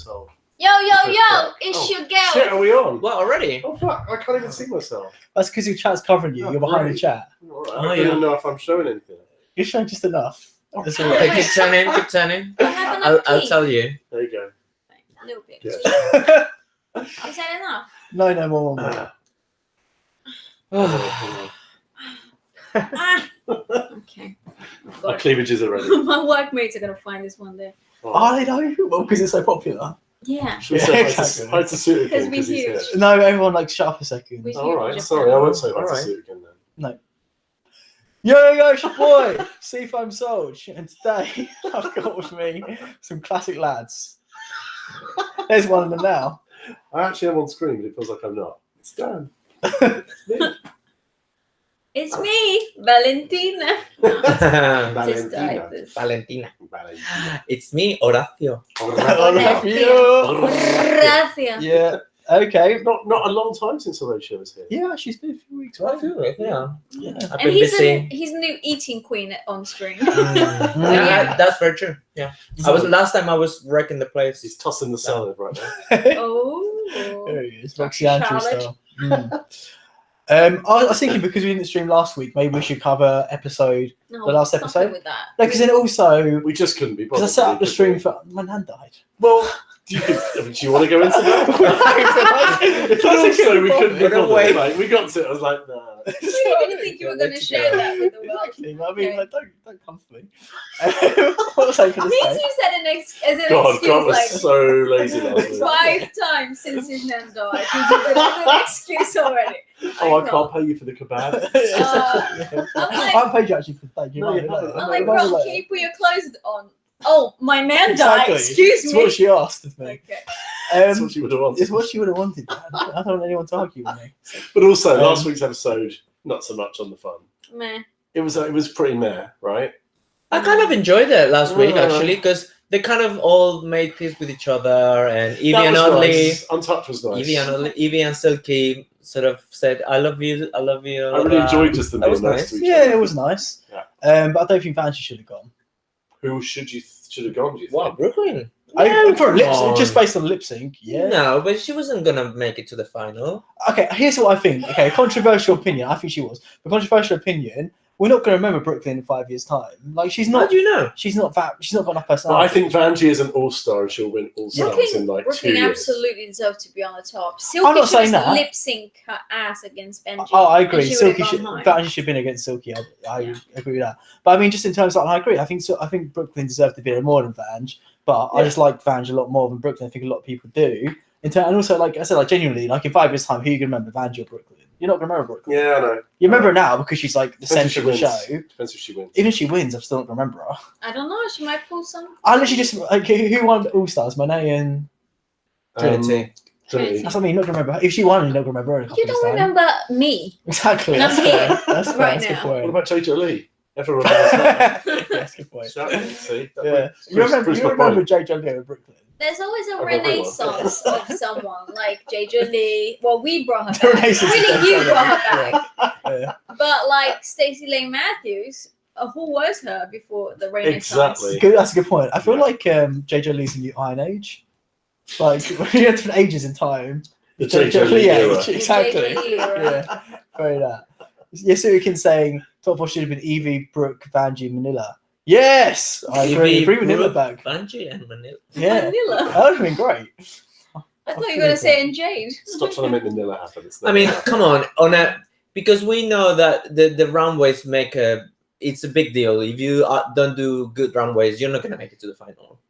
told. Yo, it's your girl. Shit, are we on? What, already? Oh fuck, I can't even see myself. That's because your chat's covering you. Oh, You're behind the great. chat. All right. Oh, I don't even know if I'm showing anything. You're showing just enough. That's all Okay, right. keep turning, keep turning. I have enough I'll tea. tell you. There you go. A little bit. Yeah. Is that enough? No more. Ah. Okay. Our cleavages are ready. My workmates are gonna find this one day. Oh, they know. Well, because it's so popular. Yeah. Should we say hi exactly. hi to Suit again? Because we 'cause he's huge. here? No, everyone like shut up a second. We All right, huge. sorry, I won't say hi All to right. Suit again then. Yo, it's your boy, Seafoam Soch, and today I've got with me some classic lads. There's one of them now. I actually am on screen, but it feels like I'm not. It's Dan. It's me, Valentina. Valentina. Valentina. Valentina. It's me, Horacio. Gracias. Yeah. Okay. Not a long time since Horatio was here. Yeah, she's been a few weeks. I Right? feel it, yeah. Yeah. I've And been busy. he's a new eating queen on screen. Yeah, that's very true. Yeah. Last time I was wrecking the place. He's tossing the salad right now. Oh. There he is. Roxy Andrew Charlotte. style. I was thinking because we didn't stream last week, maybe we should cover episode. No, The last stop episode? it with that. No, because then also We just couldn't be because bothered. I set up the could stream we? for my nan died. Well, do you want to go into that? But also, we couldn't be But bothered. wait. Like, we got to it. I was like, nah. I really didn't think you were going to share that with the world. Exactly. I mean, Okay. like, don't come for me. What was I going to Please say? use that as an God excuse was like so lazy last week. 5 times since his nan died. You did another excuse already. Oh, I can't pay you for the kebab. Yeah. I'm like- I paid you actually for thank you. No, you Mate, haven't. like, I'm like, no, bro, like- can you put your clothes on? Oh, my nan Exactly. died. Excuse It's me. what she asked of me. Okay. That's what you would have wanted. It's what she would have wanted. Man. I don't want anyone to argue with me. But also, last Um, week's episode, not so much on the fun. Meh. It was pretty meh, right? I kind of enjoyed it last week, Yeah. actually, because they kind of all made peace with each other, and Evie That and was Audley, nice. Untouched was nice. Evie and Silky sort of said, "I love you, I love you." I really enjoyed just them That being was nice nice. to each Yeah, other. it was nice. Yeah. But I don't think Vanjie should have gone. Who should have gone? Do you think? Wow, Brooklyn. For a lip come sync, just on. based on lip sync, yeah. No, but she wasn't gonna make it to the final. Okay, here's what I think. Okay, controversial opinion. I think she was. But controversial opinion. We're not going to remember Brooklyn in 5 years' time. Like she's How not. do you know? She's not got enough But I personality. think Vanjie is an all-star and she'll win all-stars in like 2 Brooklyn years. absolutely deserves to be on the top. I'm Silky not should saying that. lip sync her ass against Benji. Oh, I and agree. she Silky would've should. gone high. Vanjie should have been against Silky. I Yeah. agree with that. But I mean, just in terms of, I agree. I think Brooklyn deserved to be there more than Vanj. But I Yeah. just like Vanj a lot more than Brooklyn. I think a lot of people do. And also, like I said, like genuinely, like in 5 years' time, who are you gonna remember, Vanj or Brooklyn? You're not gonna remember Brooklyn. Yeah, I know. You remember her now because she's like the Depends centre if of she the wins. show. Depends if she wins. Even if she wins, I'm still not gonna remember her. I don't know. She might pull some. I literally just like who won All Stars? Monet and Trinity. Trinity. that's what I mean. You're not gonna remember. If she won, you're not gonna remember her. In a couple You don't years' time. remember me. Exactly. And I'm That's fair. here That's fair. right That's a good now. What point. about JJ Lee? Everyone remembers that. That's a good point. Exactly. See? That Yeah. proves- You remember? proves You my remember point. JJ Lee of Brooklyn? There's always a Of everyone. renaissance of someone like JJ Lee. Well, we brought her The back. renaissance of Really, JJ you Lee. brought her back. Yeah. But like Stacey Lane Matthews, who was her before the renaissance? Exactly. Good. That's a good point. I feel Yeah. like JJ Lee's a new Iron Age. Like we had different ages in time. The JJ Lee era. age. Exactly. The JJ Lee era. Yeah. Very that. Yasukin saying top 4 should have been Evie, Brooke, Vanjie, Manila. Yes, I agree. Evie, Bring Manila Brooke, back. Vanjie and Manila. Yeah, Vanilla. that would have been great. I thought you were gonna say in Jade. Stop trying to make Manila happen. It's I mean, come on, because we know that the runways it's a big deal. If you don't do good runways, you're not gonna make it to the final.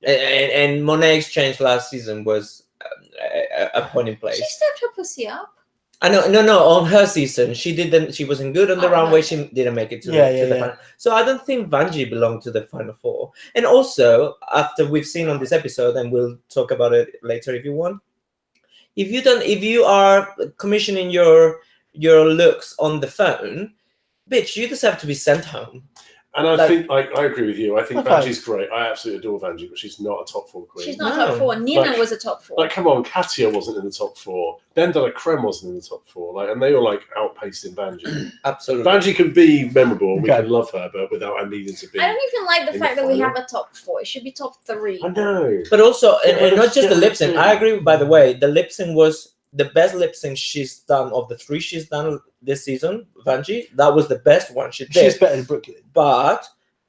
And Monet Exchange last season was a point in place. She stepped her pussy up. I know, no. On her season, she didn't. She wasn't good on the Oh, runway. no. She didn't make it to Yeah, the yeah. final. So I don't think Vanjie belonged to the final 4. And also, after we've seen on this episode, and we'll talk about it later if you want. If you are commissioning your looks on the phone, bitch, you deserve to be sent home. And I Like- think I agree with you. I think Okay. Vanjie's great. I absolutely adore Vanjie, but she's not a top 4 queen. She's not No. top 4. Nina Like- was a top 4. Like, come on, Katia wasn't in the top 4. Ben de la Creme wasn't in the top 4. Like, and they were like outpacing Vanjie. Absolutely. Vanjie can be memorable. We Okay. can love her, but without her needing to be. I don't even like the in fact the that we final. have a top 4. It should be top 3. I know. But also, Get rid and of- not just get the rid lip of sync. two. I agree, by the way, the lip sync was the best lip sync she's done of the 3 she's done this season, Vanjie. That was the best one she did. She's better than Brooklyn. But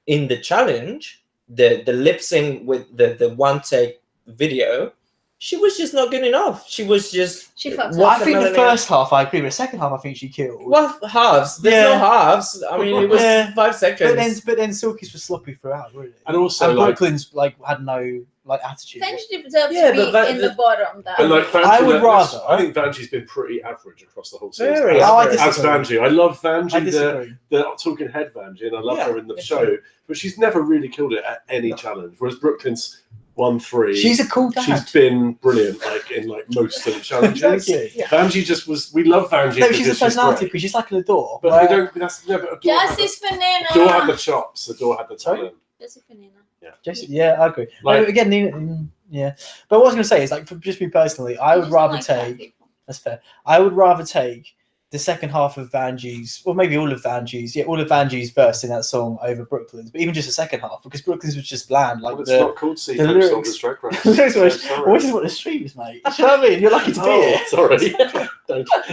in the challenge, the lip sync with the one take video, she was just not good enough. She was just. She fucked Well, up. I think the Watermelon. first half I agree with. The second half I think she killed. What halves? There's Yeah. no halves. I mean, it was Yeah. 5 seconds. But then Silky's was sloppy throughout, really. And also, And like, Brooklyn's like had no like attitude. Vanjie deserves Yeah, to be but in the bottom. Though. and like Vanjie, I would like, rather- I think Vanjie's been pretty average across the whole season. Very Oh, I average. As disagree. Vanjie, I love I Vanjie, disagree. the talking head Vanjie, and I love Yeah, her in the it's show. true. But she's never really killed it at any challenge. Whereas Brooklyn's won 3. She's a cool dad. She's been brilliant, like in like most of the challenges. Exactly. Vanjie just was. We love Vanjie. No, because she's a she's personality great. because she's like an Adore. But where- we don't. That's no. But Adore had, Justice for Adore had the Nina. chops. Adore had the Sorry? talent. Justice for Nina. Jesse, yeah, I agree. Like- No, again, yeah. But what I was going to say is, like, for just me personally, I You would just rather like fat take. people. That's fair. I would rather take the second half of Vanjie's, or maybe all of Vanjie's, all of Vanjie's verse in that song over Brooklyn's, but even just the second half because Brooklyn's was just bland. Like Well, it's the not called See the Them lyrics- Soldiers Drag Race. the lyrics were, Sorry. which is what the stream is, mate. Do you know what I mean? You're lucky to be Oh, here. sorry. don't touch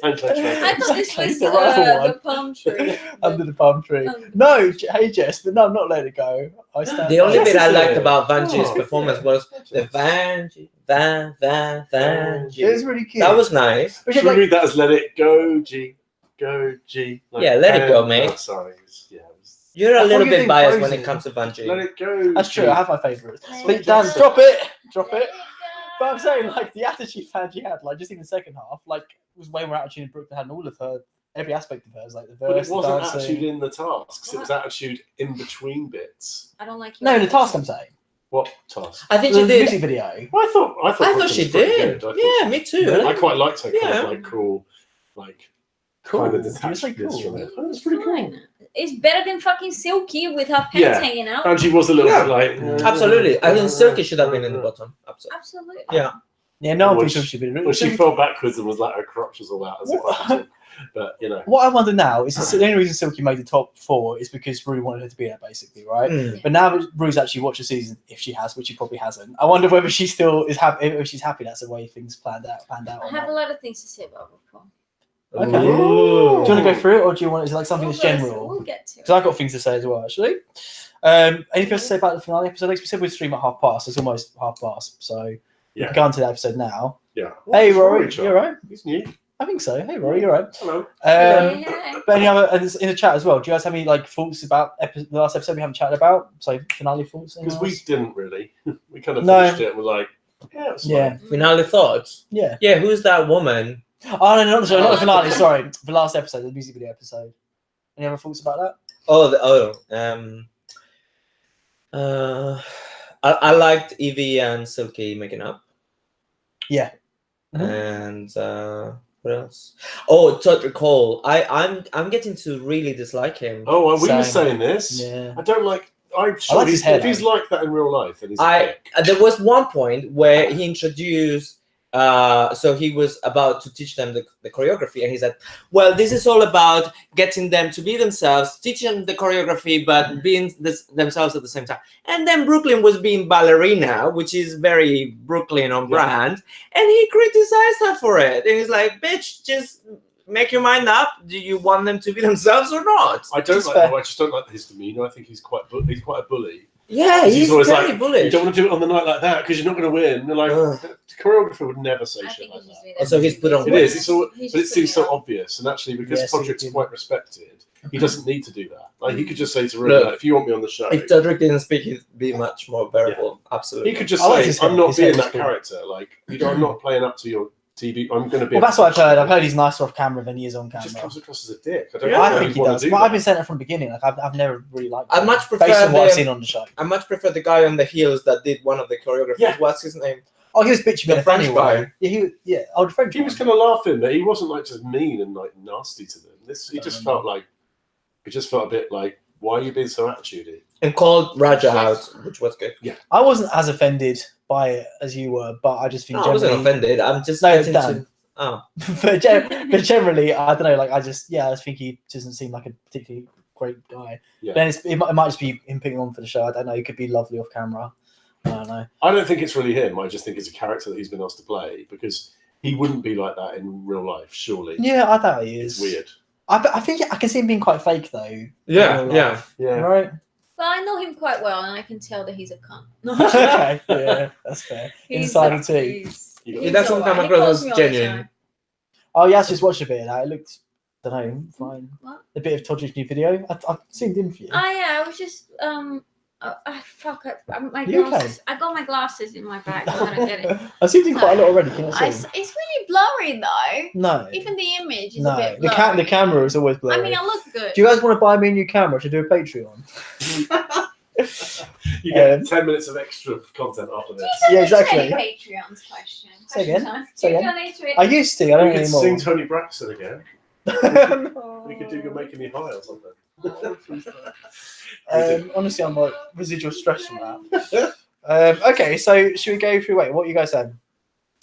I thought this Exactly, was the rifle one. the palm tree. Under the palm tree. No, hey Jess, but no, I'm not letting it go. I stand. The only by. bit I is liked it. about Vanjie's Oh, performance yeah. was the Vanjie, Vanjie. It was really cute. That was nice. But Should yeah, we like, read that as Let It Go, G? Go, G. Yeah, let it go, mate. Oh, sorry. It was- You're I a thought little you bit did biased when Frozen. it comes to Vanjie. Let it go. that's true. G. I have my favourites. Let But it Dan, go. drop it, drop Let it. But I'm saying, like, the attitude Vanjie had, like, just in the second half, like, was way more attitude than Brooklyn had in all of her, every aspect of hers, like the But verse, it the wasn't dancing. attitude in the tasks. It was attitude in between bits. I don't like you. No, the task I'm saying. What task? I think The she did. music video. Well, I thought I thought Brooklyn she was pretty did. good. I thought Yeah, me too. Really? I quite liked her kind Yeah. of like cool, like Cool. kind of You say detachedness cool. from it. Oh, it's pretty cool. Fine. It's better than fucking Silky with her pants Yeah. hanging out. And she was a little Yeah. bit like Absolutely. I think Silky should have been in the bottom. Absolutely. Absolutely. Yeah. Yeah, no one Well, thinks she should be. Well, she fell backwards and was like her crotches all out as if I could talk. But you know, What I wonder now is the only reason Silky made the top 4 is because Rue wanted her to be there, basically, right? Mm. But now that Rue's actually watched the season, if she has, which she probably hasn't, I wonder whether she still is happy. If she's happy, that's the way things panned out. I Or have not. a lot of things to say about RuPaul. Okay. Ooh. Do you want to go through it, or do you want? Is it like something We'll that's go- general? We'll get to Because I've got things to say as well, actually. Anything else to say about the finale episode? Like we said, we'd stream at 1:30. It's almost 1:30, so we Yeah. can go on to the episode now. yeah. Hey, What's Rory, Rory, you all right? He's new. I think so. Hey, Rory, you all right? Hello. Yeah. But any other, and it's in the chat as well. Do you guys have any like thoughts about the last episode we haven't chatted about? So finale thoughts? Because anyone we else? didn't really. We kind of No. finished it and we're like, yeah, it's Yeah, Finale thoughts. yeah. Yeah, who's that woman? Oh no, not the finale. Oh. Sorry, the last episode, the music video episode. Any other thoughts about that? I liked Evie and Silky making up. Yeah. Mhm. And what else? Oh, Todd Recall. I'm getting to really dislike him. Oh, well, we were Same. saying this. Yeah. I don't like. I'm sure like his hair, if he's though. like that in real life, then he's a dick. There was one point where he introduced. So he was about to teach them the choreography, and he said, "Well, this is all about getting them to be themselves, teaching them the choreography, but being themselves at the same time." And then Brooklyn was being ballerina, which is very Brooklyn on brand, and he criticized her for it. And he's like, "Bitch, just make your mind up. Do you want them to be themselves or not?" I don't It's like. fair. No, I just don't like his demeanor. I think he's quite a bully. Yeah, He's he's always very like, bullish. You don't want to do it on the night like that because you're not going to win. They're like, Ugh. the choreographer would never say I shit think like he's just that. doing Oh, so he's put on It weight. is. It's all, He's but it just seems so putting it on. obvious. And actually, because Yes, he Podrick's did. quite respected, he doesn't need to do that. Like he could just say to Rue, Look, like, if you want me on the show, If Todrick didn't speak, he'd be much more bearable. Absolutely. he could just I like say, his hair. "I'm not His hair being is that cool. character. Like you know, I'm not playing up to your TV. I'm going to be." Well, that's what I've heard. I've heard he's nicer off camera than he is on He camera. just comes across as a dick. I don't Yeah, know I how think you he want does. to do But that. I've been saying it from the beginning. Like I've never really liked I him, much based prefer on what I've the- seen on the show. I much prefer the guy on the heels that did one of the choreographies. Yeah. What's his name? Oh, he was bitching The me French anyway. guy. Yeah, oh, the French He was guy. kind of laughing, but he wasn't like just mean and like nasty to them. He just felt like it just felt a bit like Why are you being so attitudey? And called Raja out, which was good. I wasn't as offended by it as you were, but I just think No, I wasn't generally, offended. I'm just No, getting Dan. to. Oh, but generally, I don't know. Like I just think he doesn't seem like a particularly great guy. Yeah. Then it might just be him putting on for the show. I don't know. He could be lovely off camera. I don't know. I don't think it's really him. I just think it's a character that he's been asked to play because he wouldn't be like that in real life, surely. Yeah, I doubt he is. It's weird. I think I can see him being quite fake though. in yeah, real yeah. life. Yeah. Right. But I know him quite well, and I can tell that he's a cunt. Okay. Yeah, that's fair. Insider too. He doesn't come across as genuine. Oh yeah, I just watched a bit of that. It looked, don't know, fine. What? A bit of Todrick's new video. I've seen him for you. Oh yeah, I was just fuck. My You okay? glasses. I got my glasses in my bag. I don't get it. I've seen him quite a lot already. Can I see? It's really blurry though. No. Even the image is No. a bit The blurry. camera is always blurry. I mean, I look good. Do you guys want to buy me a new camera to do a Patreon? You get 10 minutes of extra content after this. Yeah, exactly. Patreon's question. Say again. Time. Say Do you again. donate to it? I used to. I don't We could anymore. sing Tony Braxton again. No. We could do You're Making Me High or something. Honestly, I'm like residual stress from that. Okay, so should we go through? Wait, what you guys said?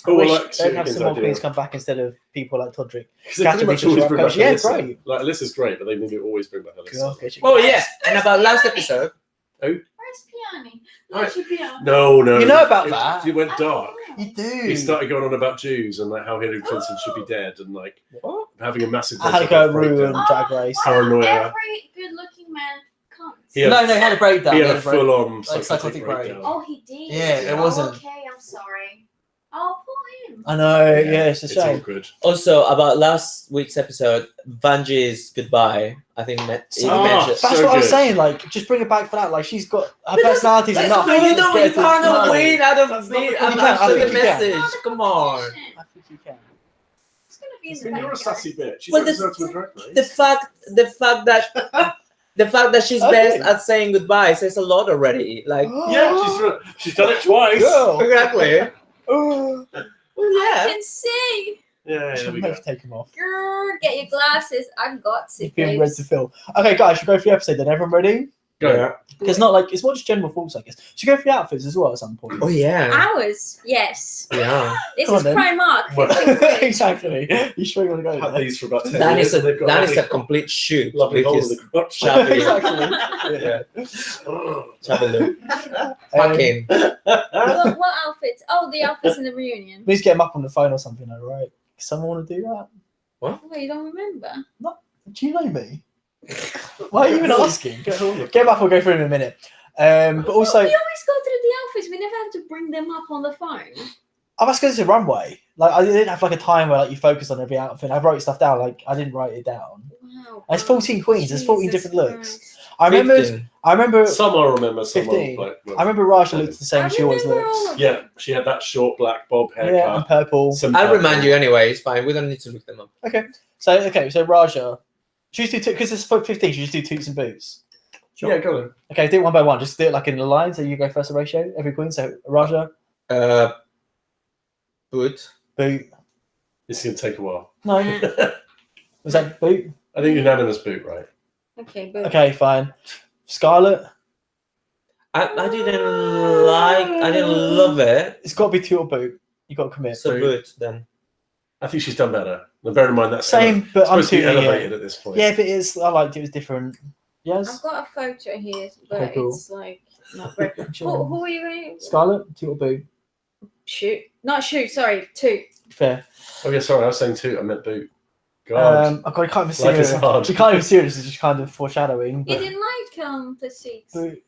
Oh, Wish well, like, they'd have Sugarcane's some more idea. queens come back instead of people like Todrick. Because they pretty much always bring back Yeah, Alyssa. great. Like, Alyssa's great, but they need to always bring back Alyssa. Oh yeah, and about last episode. Where's Piani? Where's your piano? No. You know about that? It went dark. You do. He started going on about Jews and like how Hillary Clinton should be dead and like What? having a massive. I had to mental go health ruin breakdown. Drag Race. Paranoia. Every good-looking man comes. He had- No, he had a breakdown. He He had had a a break- full-on like, psychotic break. breakdown. Oh, he did. Yeah, it wasn't- Okay, I'm sorry. Oh, poor him. I know. Yeah, it's a It's shame. awkward. Also about last week's episode, Vanjie's goodbye. I think that he Ah, mentioned. That's So what I was good. saying. Like, just bring it back for that. Like, she's got her personality's enough. No, you don't. to You get to- can't No. win out of That's me. not- I'm You can, I after the think you can. message. Come on. I think you can. It's gonna be in the You're a backyard. sassy bitch. You Well, don't deserve to a drag race. The fact that she's Okay. best at saying goodbye says a lot already. Like Yeah, she's done it twice. Girl. exactly. Oh. Well, I yeah. can see. Yeah, there we go. Let's take them off. Grr, get your glasses. I've got You're sick feeling ready to fill. Okay, guys, should we go through the episode then? Everyone ready? Go. Because not like it's more just general thoughts, I guess. Should we go through the outfits as well at some point? Oh yeah. Hours, yes. Yeah. This Come is on, then. Primark. Well, 15 quid. exactly. You sure you want to go Had there? these for about 10 That minutes. is and they've got a lovely- complete shoot lovely with hole in his the crotch. chubby. exactly. Yeah. Chabelu. Um, Fucking. what outfits? Oh, the outfits in the reunion. Please get him up on the phone or something, though, right? Someone want to do that? Wait, you don't remember? Do you know me? Why are you even asking? Get hold of it. Get him up, we'll go through in a minute. But also, we always go through the outfits. We never have to bring them up on the phone. I was going to runway. Like, I didn't have like a time where like you focus on every outfit. I wrote stuff down. Like, I didn't write it down. Wow. There's 14 queens. There's 14 Jesus different looks. Christ. I remember. 15. I remember. Some I remember, some 15. I like. I remember Raja looked the same. I as She always remember looks. all of Yeah, them. she had that short black bob Yeah, and haircut. purple. Some I'll purple. remind you anyway. It's fine. We don't need to look them up. So Raja. Choose two because it's 15. You just do toots and boots. Yeah, go on. Okay, do it one by one. Just do it like in a line. So you go first, a ratio. Every queen. So Raja, Boot. boot. This is going to take a while. No, was that boot? I think unanimous boot, right? Okay, but Okay, fine. Scarlet. I didn't love it. It's got to be two or boot. You got to commit. So boot then. I think she's done better. Now, bear in mind that's Same, but I'm supposed to be tuning elevated it. at this point. Yeah, but it is. I liked it. It was different. I've Yes. got a photo here, but Okay, cool. it's like not very. Who are you going to Scarlet, two or boot. shoot? Not shoot. Sorry, two. Fair. Oh yeah, sorry, I was saying two. I meant boot. God. I can't even see Life is it. hard. You can't even see it. It's just kind of foreshadowing. You But didn't like the seats. boot.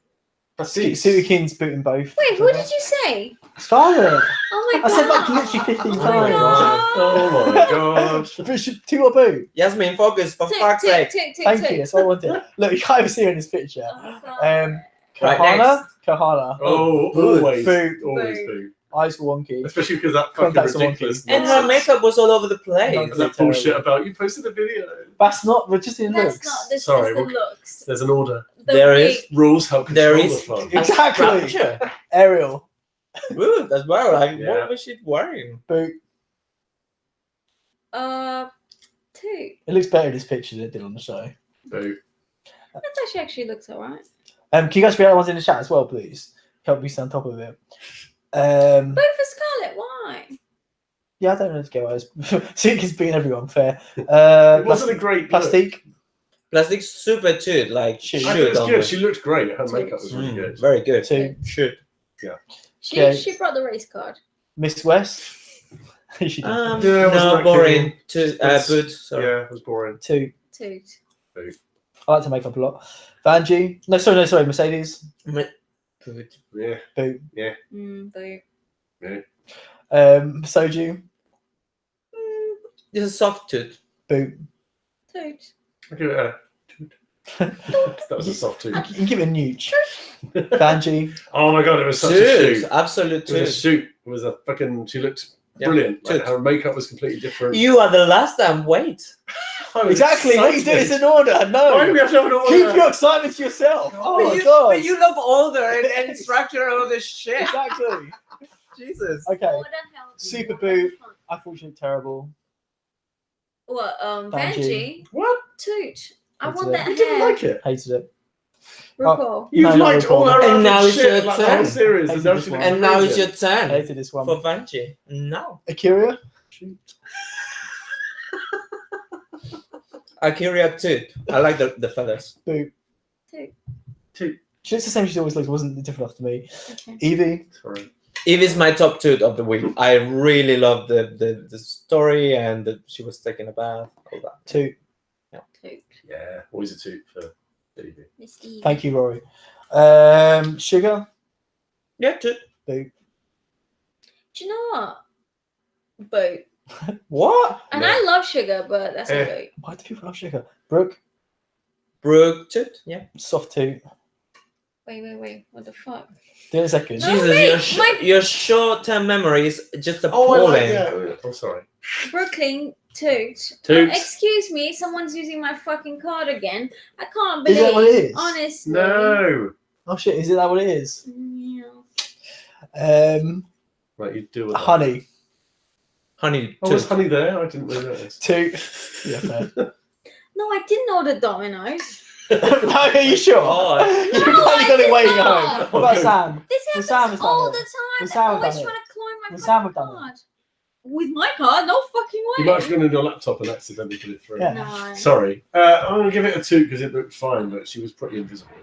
Prestige. Suikin's booting both. Wait, who did you say? Scarlet. Oh my I god! said like literally 15 Oh my times. god. Oh my gosh. But two or boot. Yasmin, focus for fuck's sake. Thank you. That's what I wanted. Look, you can't even see her in this picture. Oh, Right, Kahana. Kahana. Oh, Boot. always. Boot. Always Boot. boot. Eyes wonky. Especially because that fucking Contacts are wonky. ridiculous. And her nonsense. makeup was all over the place. And that bullshit about you posted a video. That's not. We're just in That's looks. not. This Sorry, is the we'll- looks. There's an order. The There wig. is. Rules help There control the is- fun. Exactly. Structure. Ariel. Ooh, that's well. Like, Yeah. what was she wearing? Boot. Two. It looks better in this picture than it did on the show. Boot. Natasha actually looks alright. Can you guys read out ones in the chat as well, please? Help me stay on top of it. Both for Scarlett, why? Yeah, I don't know if get wise. Silky's beating everyone, fair. It wasn't a great look. Plastique. Plastic super cute, like Shoot. I thought it was good. almost. She looked great. Her makeup was really good. Very good. Two. Shoot. She brought the race card. Miss West. She did. Yeah, it wasn't No, that boring. keen. Boot. Sorry. Yeah, it was boring. Two. Toot. I like to make up a lot. Vanjie. No, sorry. Mercedes. Boot. Yeah. Boo. Boo. Soju. It's a soft tooth. Boo. Toot. I'll give it a toot. That was a soft You toot. can give it a nooch. Vanjie. Oh my god, it was such a Toot. shoot. Absolute It was a tooth. shoot. It was a fucking. She looked Yeah. brilliant. Like, Toot. her makeup was completely different. You are the last time. Wait. I was Exactly. What you do is excited. in order. No. Why do we have to have an order? Keep your excitement to yourself. Oh But my you, god. but you love order and structure all this shit. Exactly. Jesus. Okay. What the hell? Super Boo. I thought she looked terrible. What? Vanjie. Vanjie. What? Toot. I Hated want it. that You didn't hair. like it? Hated it. RuPaul. You've No, not liked all RuPaul. her And other now it's shit, your like the whole turn. series. Hated now this she one. looks And now it's amazing. your turn Hated this one. for Vanjie. No. Akira. Akira tooth. I like the feathers. Boo. Toot. She looks the same as she always looks. Wasn't different enough to me. Okay. Evie. Sorry. Eve is my top tooth of the week. I really love the story and that she was taking a bath. All that. Two. Toot. Yeah, always a toot for Evie. Miss Eve. Thank you, Rory. Sugar. Yeah, tooth. Boo. Do you know what? Boo. What? And No. I love sugar, but that's a boo. Why do people love sugar? Brooke. Brooke tooth. Yeah. Soft two. Wait. What the fuck? Do it in a second. No. Jesus, wait, your, my- your short-term memory is just Oh, I appalling. like that. Oh, sorry. Brooklyn Toot. Toot. Excuse me, someone's using my fucking card again. I can't Is believe. that what it is? Honestly. No. Oh shit! Is it that what it is? Yeah. Right, you do it. Honey. Honey Oh, was tooth. honey there? I didn't really notice. Two. Yeah, fair. No, I didn't order Domino's. No, are you sure? Oh. You No, finally I got it did waiting at not. home. What about Sam? This Well, Sam happens has done all it. the time. Well, They're Sam has always done it. trying to clone my Well, Sam has fucking done it. card. With my card? No fucking You way. might have gone on your laptop and accidentally put it through. Yeah. No. Sorry. I'm going to give it a toot because it looked fine, but she was pretty invisible.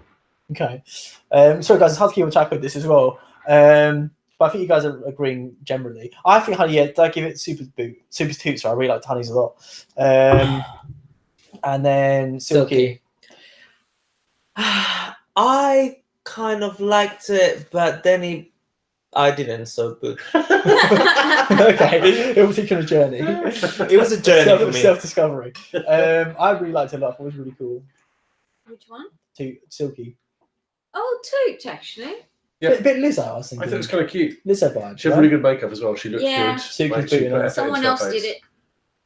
Okay. Sorry guys, it's hard to keep on track with this as well. But I think you guys are agreeing generally. I think honey, yeah, I give it super toots. I really liked honeys a lot. And then silky. I kind of liked it, but then I didn't. So good. Okay, it was taking a journey. It was a journey for me. Self-discovery. I really liked it a lot. It was really cool. Which one? Silky. Oh, Toot, actually. Yeah. Bit Lizzo, I was I thinking. thought it was kind of cute. Lizzo vibes. She had right? really good makeup as well. She looked Yeah. good. Silky's Like, she booting put her. effort Someone into her else face. did it.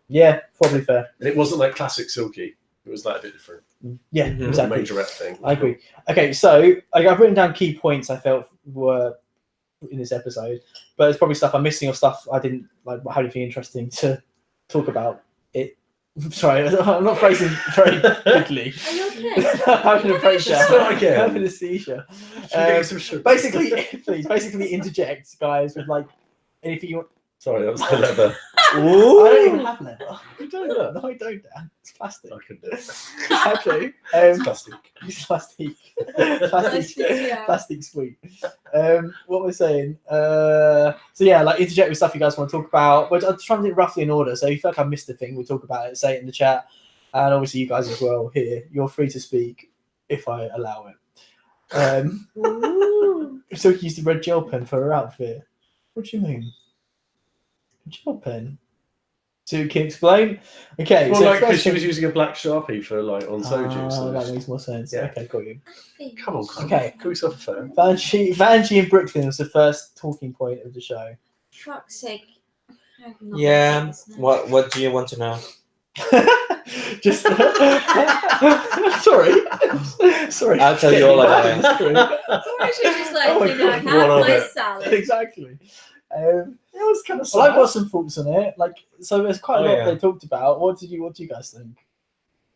Yeah, probably fair. And it wasn't like classic Silky. It was like a bit different. Yeah, Mhm. It was a exactly. majorette thing. I agree. Okay, so I've written down key points I felt were in this episode, but it's probably stuff I'm missing or stuff I didn't like. Have anything interesting to talk about? It. Sorry, I'm not phrasing very quickly. Are you okay? I'm having a pressure. Start again. I'm having a seizure. Should we get you some sugar? Basically, please, basically interject, guys, with like anything you want. Sorry, that was the leather. I don't even have leather. You don't know. No, I don't, Dan. It's plastic. I can do it. Exactly. It's plastic. It's plastic. Plastic, yeah. Plastic sweet. What we're saying. So yeah, like interject with stuff you guys want to talk about. But I'm trying to do it roughly in order. So if you feel like I missed a thing, we'll talk about it. Say it in the chat, and obviously you guys as well here. You're free to speak if I allow it. So she used the red gel pen for her outfit. What do you mean? Gel pen. So you can explain. Okay. Well, so like, because first she was thing- using a black Sharpie for, like, on soju. So that makes more sense. Yeah. Okay, got you. Come on, Okay. Call yourself a fan. Vanjie in Brooklyn was the first talking point of the show. Fuck's sake. I have nothing Yeah. to say now. What do you want to know? Just sorry. I'll tell you all about it. Or I should just like, Oh my you know, God, have what my of it? salad. Exactly. It was kind of Well, I've got some thoughts on it. Like, so there's quite a Oh, lot yeah. they talked about. What do you guys think?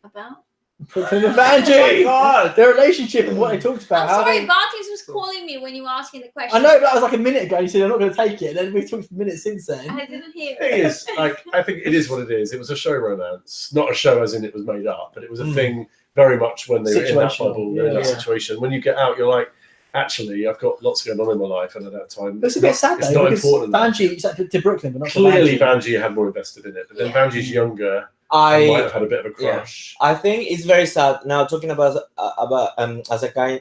About? Brooklyn and Vanjie. God. Their relationship and what they talked about. I'm how sorry, they- Barclays was calling me when you were asking the question. I know, but that was like a minute ago. You said I'm not going to take it. And then we talked for minutes since then. I didn't hear. The thing is, like, I think it is what it is. It was a show romance, not a show as in it was made up, but it was a thing very much when they were in that Situational. bubble, in that situation. When you get out, you're like, actually, I've got lots going on in my life, and at that time, But it's a bit sad it's though, not because important. Vanjie is to Brooklyn, but not Clearly, to Vanjie. Vanjie had more invested in it, but then Yeah. Vanjie's younger. I might have had a bit of a crush. I think it's very sad now talking about as a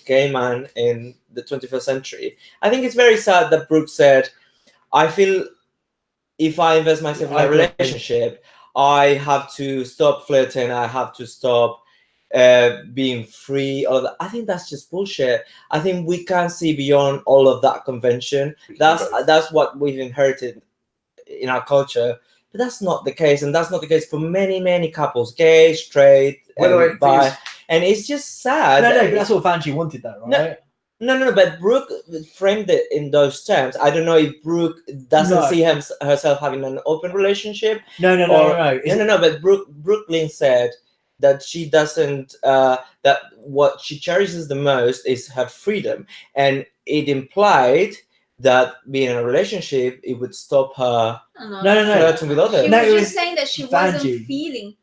gay man in the 21st century. I think it's very sad that Brooke said, "I feel if I invest myself in a relationship, I have to stop flirting. I have to stop being free." All of that. I think that's just bullshit. I think we can see beyond all of that convention. That's what we've inherited in our culture. But that's not the case, and that's not the case for many couples, gay, straight, and bi. And it's just sad. No, but that's what Vanjie wanted, though, right? No. But Brooke framed it in those terms. I don't know if Brooke doesn't see herself having an open relationship. No. No. But Brooklyn said that she doesn't. That what she cherishes the most is her freedom, and it implied that being in a relationship, it would stop her No. flirting with others. She No, was it just was she Vanjie. wasn't feeling.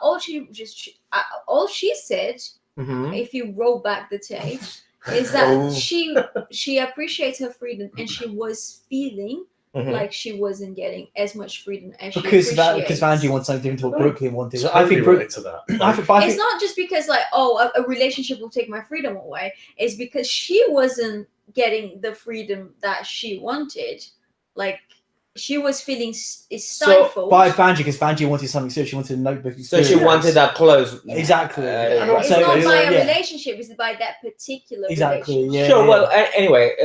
All she said, Mhm. if you roll back the tape, is that she appreciates her freedom and she was feeling like she wasn't getting as much freedom as because she appreciates. because Vanjie wants something different to what Brooklyn wanted. Totally I think relate to that. It's not just because a relationship will take my freedom away. It's because she wasn't getting the freedom that she wanted. Like she was feeling stifled. By Vanjie, because Vanjie wanted something serious. She wanted a notebook experience. So she wanted that close. Exactly. It's So, not by a yeah. relationship, it's by that particular Exactly. relationship. Yeah. Sure. Well, anyway,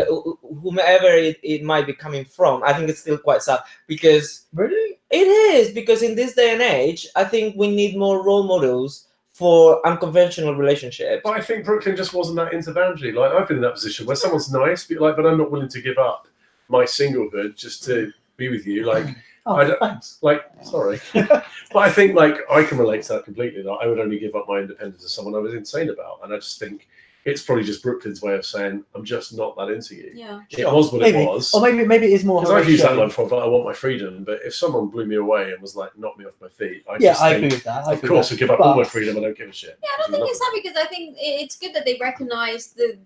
whomever it might be coming from, I think it's still quite sad because Really? it is, because in this day and age, I think we need more role models for unconventional relationships. But I think Brooklyn just wasn't that into Vanjie. Like, I've been in that position where someone's nice, but I'm not willing to give up my singlehood just to be with you. Like, I don't, Thanks. like, sorry. But I think, like, I can relate to that completely. Like, I would only give up my independence to someone I was insane about. And I just think it's probably just Brooklyn's way of saying, I'm just not that into you. Yeah. It was what it was. Or maybe it is more. Because I've used that line before, like, I want my freedom. But if someone blew me away and was like, knock me off my feet, I agree with that. Of course, I give up all my freedom. I don't give a shit. Yeah, I don't think it's that, because I think it's good that they recognize the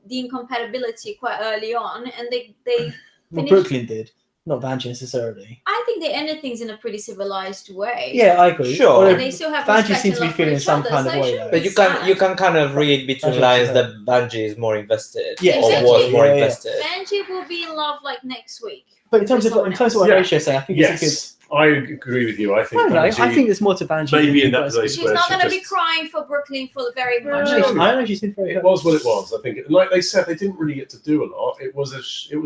incompatibility quite early on, and they Well, Brooklyn did, not Vanjie necessarily. I think they ended things in a pretty civilized way. Yeah, I agree. Sure. And they still have Vanjie respect seems and to be love for feeling each some other, kind of so it way, shouldn't though. But be you can sad. kind of read between Vanjie lines was that Vanjie is more invested, Yes. or was Exactly. more Yeah, yeah. invested. Vanjie will be in love like next week. But in terms of Someone what else. Horatio is saying, I think it's a good. Yes, I agree with you. I I think don't know. Vanjie, I think there's more to Vanjie. maybe than in that you guys place She's where not she going to be just- crying for Brooklyn for very much. I don't know. She's been very. It was what it was. I think, like they said, they didn't really get to do a lot. It was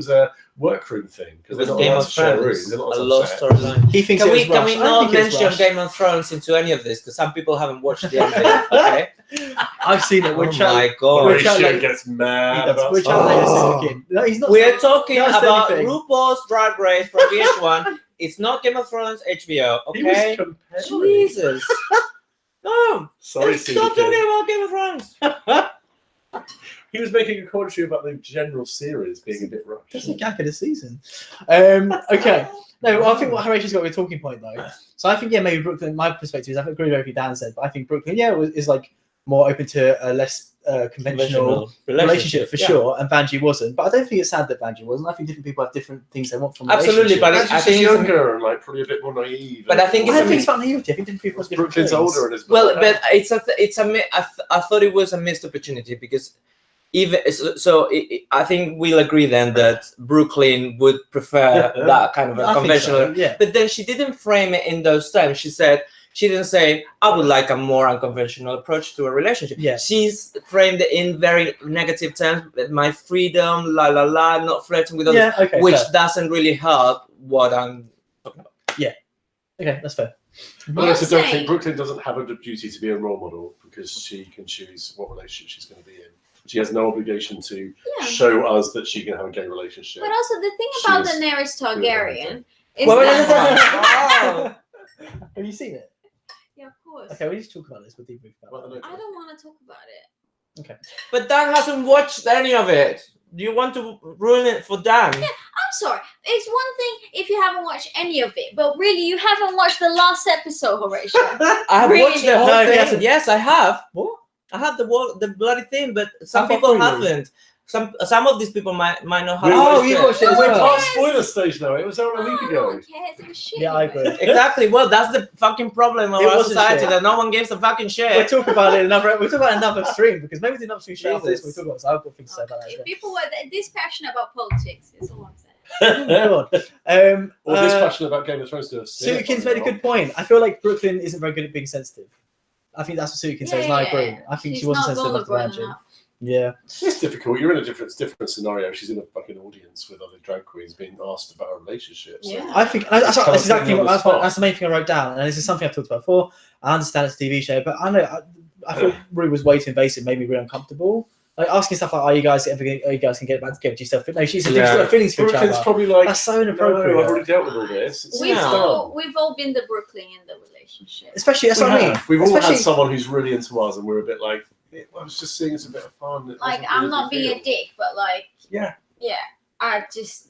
a workroom thing because they're not Game allowed of to share Thrones, rooms. They're not a allowed lost to share. storyline. He thinks Can it we was rushed. I not don't think it's mention rushed. Game of Thrones into any of this, because some people haven't watched the ending? Okay. I've seen it. We're Oh chatting. my god. We're chatting Horatio like- gets mad about We're stuff. chatting Oh. later. No, he's not. We're talking Not about anything. RuPaul's Drag Race from VH1. It's not Game of Thrones, HBO. He was Okay. comparing. Jesus. No. Sorry, Let's stop talking CDK. about Game of Thrones. He was making a commentary about the general series being a bit rushed. That's the gag of the season. Okay. No, well, I think what Horatio's got a talking point though. So I think maybe Brooklyn. My perspective is I agree with everything Dan said, but I think Brooklyn is like more open to a less conventional relationship for sure, and Vanjie wasn't. But I don't think it's sad that Vanjie wasn't. I think different people have different things they want from Absolutely, but That's I just think it's younger and like probably a bit more naive. But I think I it's don't a think it's about naivety. I think different people have different Brooklyn's things. older and is well, but I thought it was a missed opportunity, because even so, I think we'll agree then that Brooklyn would prefer that kind of a I think conventional. so, yeah. But then she didn't frame it in those terms. She didn't say, I would like a more unconventional approach to a relationship. Yeah. She's framed it in very negative terms. My freedom, la la la, not flirting with others, Yeah. Okay. which fair. doesn't really help what I'm talking about. Okay, that's fair. But I also don't saying- think Brooklyn doesn't have a duty to be a role model because she can choose what relationship she's going to be in. She has no obligation to Yeah. show us that she can have a gay relationship. But also the thing She about was Daenerys Targaryen is Well, that... wow. Have you seen it? Yeah, of course. course. Okay, we need to talk about this. We'll debrief About about the that. I don't want to talk about it. But Dan hasn't watched any of it. Do you want to ruin it for Dan? I'm sorry. It's one thing if you haven't watched any of it, but really, you haven't watched the last episode, Horatio. I have Really? watched the whole No, he thing. hasn't. Yes, I have. What? I have the bloody thing, but some How far people through you? haven't. Some of these people might not have. Oh, watched you it. watched it as We're well. past spoiler stage now. It was out a week No ago. one cares. It was shit. Yeah, I anyway. agree. Exactly. Well, that's the fucking problem of It our wasn't society shit. that no one gives a fucking We'll shit. talk about it another. We'll talk about another stream because maybe the another stream show after this. Jesus. We'll talk about. So I've got things to say about that. As If well. people were this passionate about politics, is all I'm saying. Oh, God. Or this passionate about Game of Thrones to have seen it Suikin's by made a now. good point. I feel like Brooklyn isn't very good at being sensitive. I think that's what Suikin says, and I agree. I think She's she wasn't not sensitive enough to vulnerable Ranjin. enough. Yeah. It's difficult. You're in a different scenario. She's in a fucking audience with other drag queens being asked about a relationship. So Yeah. I think that's It's kind of exactly putting what her on the spot. that's the main thing I wrote down, and this is something I've talked about before. I understand it's a TV show, but I know I thought Rue was way too invasive, made me really uncomfortable. Like asking stuff like, "Are you guys can get back together? Do you still feel?" No, she said, "Do you still have feelings for each Brooklyn's other?" probably like, That's so no, inappropriate. I've already dealt with all this. It's We've done. all been the Brooklyn in the relationship. Especially that's what I mean. We've all Especially had someone who's really into us, and we're a bit like, I was just seeing it's a bit of fun. It Like, wasn't I'm really not big being deal. a dick, but like, Yeah. I just.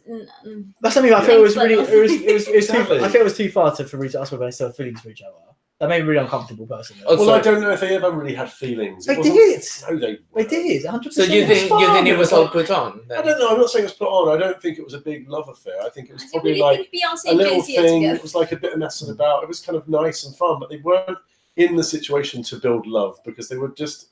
that's something I feel was Thanks, really but- it was too, Exactly. I feel it was too far for me to ask whether they still have feelings for each other. That made me really uncomfortable personally. Oh, Well, so- I don't know if they ever really had feelings. They It wasn't- did. No, they They weren't. did 100%. So you think it was all put on? I Then? don't know. I'm not saying it was put on. I don't think it was a big love affair. I think it was I probably really like think Beyonce a and little Jay-Z are thing. together. It was like a bit of messing about. It was kind of nice and fun, but they weren't in the situation to build love because they were just.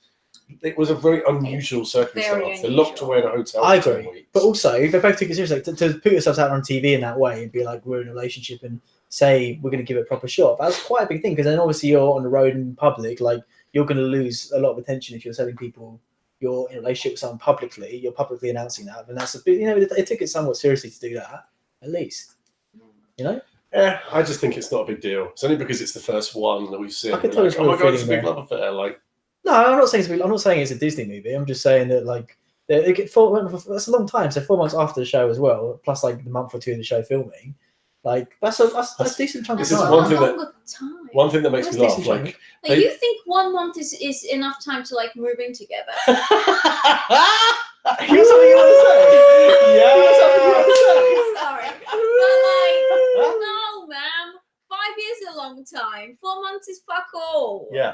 It was a very unusual circumstance. They locked unusual. away in a hotel. I for 10 agree, weeks. but also they both took it seriously. To put yourselves out on TV in that way and be like, "We're in a relationship," and say we're going to give it a proper shot. That's quite a big thing because then obviously you're on the road in public, like you're going to lose a lot of attention if you're telling people you're in a relationship with someone publicly. You're publicly announcing that, and that's a bit. It took it somewhat seriously to do that, at least. You know. Yeah, I just think it's not a big deal. It's only because it's the first one that we've seen. I could We're tell like, it's oh my real god, it's a feeling big there. love affair. Like, No, I'm not saying it's a Disney movie. I'm just saying that like they get that's a long time. So 4 months after the show as well, plus like the month or two of the show filming. Like that's a decent chunk of This is time. one thing that- longer time. one thing that makes That's me laugh. decent, Like, Like, they- you think 1 month is enough time to like move in together? You got something you want to say? Yeah. You got something you want to say? Sorry, but like, no, ma'am. 5 years is a long time. 4 months is fuck all. Yeah.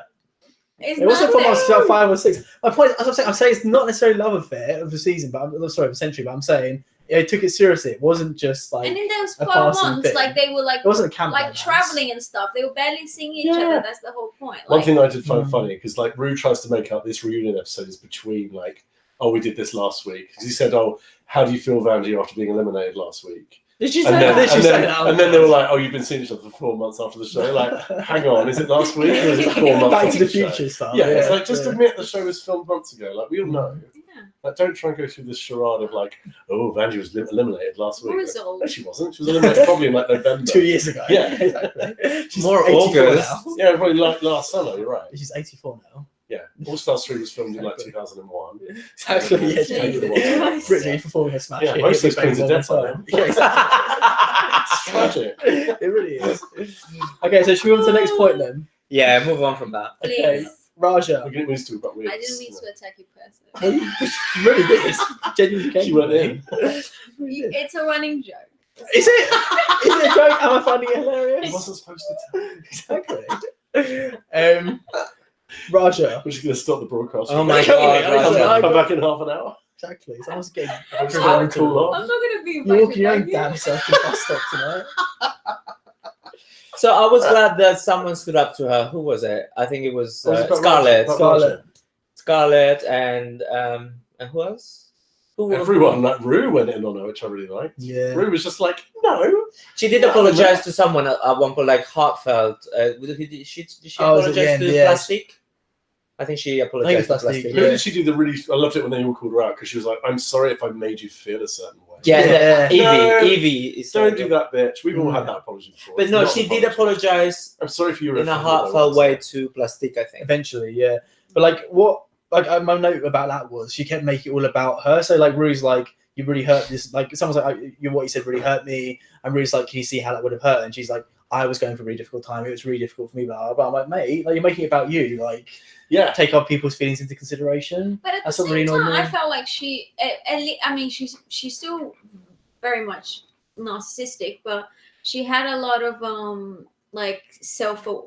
It's It wasn't 4 nothing. months, it's about 5 or 6. My point, as I'm saying it's not necessarily love affair of the season, but of the century. But I'm saying it took it seriously. It wasn't just like And in those a 4 passing months, thing. like they were like it wasn't a camp like romance. traveling and stuff. They were barely seeing each Yeah. other. That's the whole point. one Like, thing I did find Mm. funny because like Rue tries to make up this reunion episode is between like, oh, we did this last week. Because he said, oh, how do you feel, Vandy, after being eliminated last week? Did she say And then, that? Did she and, say then, that? and then they were like, oh, you've been seeing each other for 4 months after the show. Like, hang on, is it last week or is it 4 months Back after to the show? Future stuff. Yeah, it's like just yeah. admit the show was filmed months ago. Like we all know. yeah. Like, don't try and go through this charade of like, oh, Vandy was eliminated last week. Result. No, she wasn't. She was eliminated probably in like November. 2 years ago. Yeah. exactly. She's More 84 August. now. Yeah, probably like last summer. You're right. She's 84 now. Yeah, All Stars 3 was filmed in like Exactly. 2001. Exactly. Yeah, Jesus totally. Christ. Britney performing a smash. Yeah, hit, most of those Big Bang queens are all the dead by time. Yeah, exactly. It's tragic. It really is. Okay, so should we move on to the next point then? Yeah, move on from that. Okay, Please. Raja. We need to talk about wigs. I didn't mean to attack you Well, personally. you really did. Genuinely came She from went me. in. Really did. It's a running joke. Is it? Is it a joke? Am I finding it He hilarious? wasn't supposed to. Exactly. Raja. We're just going to stop the broadcast. Oh my Can we? God, I Come, know. Raja. come back in half an hour. Exactly. Someone's getting Sorry, cool off. I'm not gonna be You're invited walking your back own here. damn self to the bus stop tonight. So I was glad that someone stood up to her. Who was it? I think it was What was it about Scarlett. Raja? Scarlett. Scarlett and who else? Who Everyone, like Rue went in on her, which I really liked. Yeah. Rue was just like, no. She did apologize to someone at one point, like heartfelt. Did she Oh, was it apologize the end? to Yes. Plastic? I think she apologized to Plastic, Plastic. Who Yeah. did she do the really? I loved it when they all called her out because she was like, "I'm sorry if I made you feel a certain way." Yeah, Yeah. Evie is. Don't do that, bitch. We've all had that apology before. But It's no, not she an did apology. apologize I'm sorry if you were in a offended by what heartfelt I way said. to Plastic, I think. Eventually, yeah. But like what my note about that was she kept making it all about her. So like Rue's like, you really hurt this, like someone's like, what you said really hurt me, and Rue's like, can you see how that would have hurt? And she's like, I was going through a really difficult time. It was really difficult for me, but I'm like, mate, like, you're making it about you. Like, Yeah. take other people's feelings into consideration. But at the That's what same really annoyed time, I me. felt like she, at least, I mean, she's still very much narcissistic, but she had a lot of like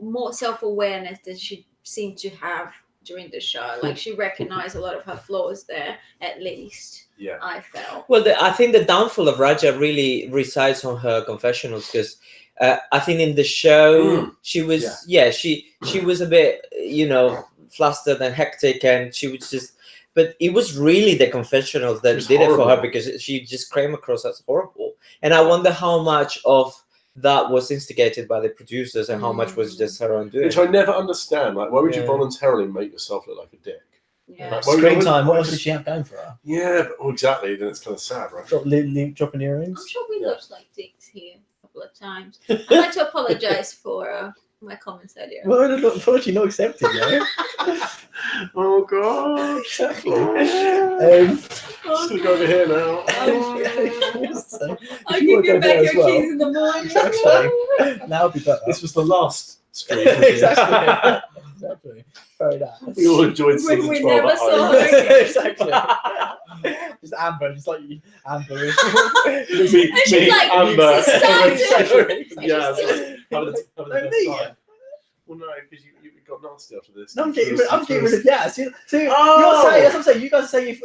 more self-awareness than she seemed to have during the show. Like she recognized a lot of her flaws there, at least. Yeah. I felt. Well, I think the downfall of Raja really resides on her confessionals, because I think in the show she was she was a bit, you know, flustered and hectic, and she was just. But it was really the confessionals that did it for her, horrible. because she just came across as horrible. And I wonder how much of that was instigated by the producers and how much was just her own doing. Which I never understand. Like, why would you Yeah. voluntarily make yourself look like a dick? Yeah. Like, Screen time. What else did she have going for her? Yeah, but, exactly. Then it's kind of sad, right? Dropping I'm earrings. sure we looked like dicks here a couple of times. I'd like to apologize for my comments earlier. Well, unfortunately, not accepted, though. Oh god. Exactly. Just gonna go over here now. So, I'll if you give wanna you go back there your as well, keys in the morning. exactly. Now would be better. This was the last screen. Exactly. Exactly. Fair enough. We all enjoyed When season we 12 never at saw home. her again. Exactly. Just Amber, just like you, Amber. Me, And she's like, Amber. "Sister." Yeah, She's having the No, best me. time. Well, no, because you got nasty after this. No, I'm getting rid of Yaz. See, Oh! you're saying, that's what I'm saying. You guys say if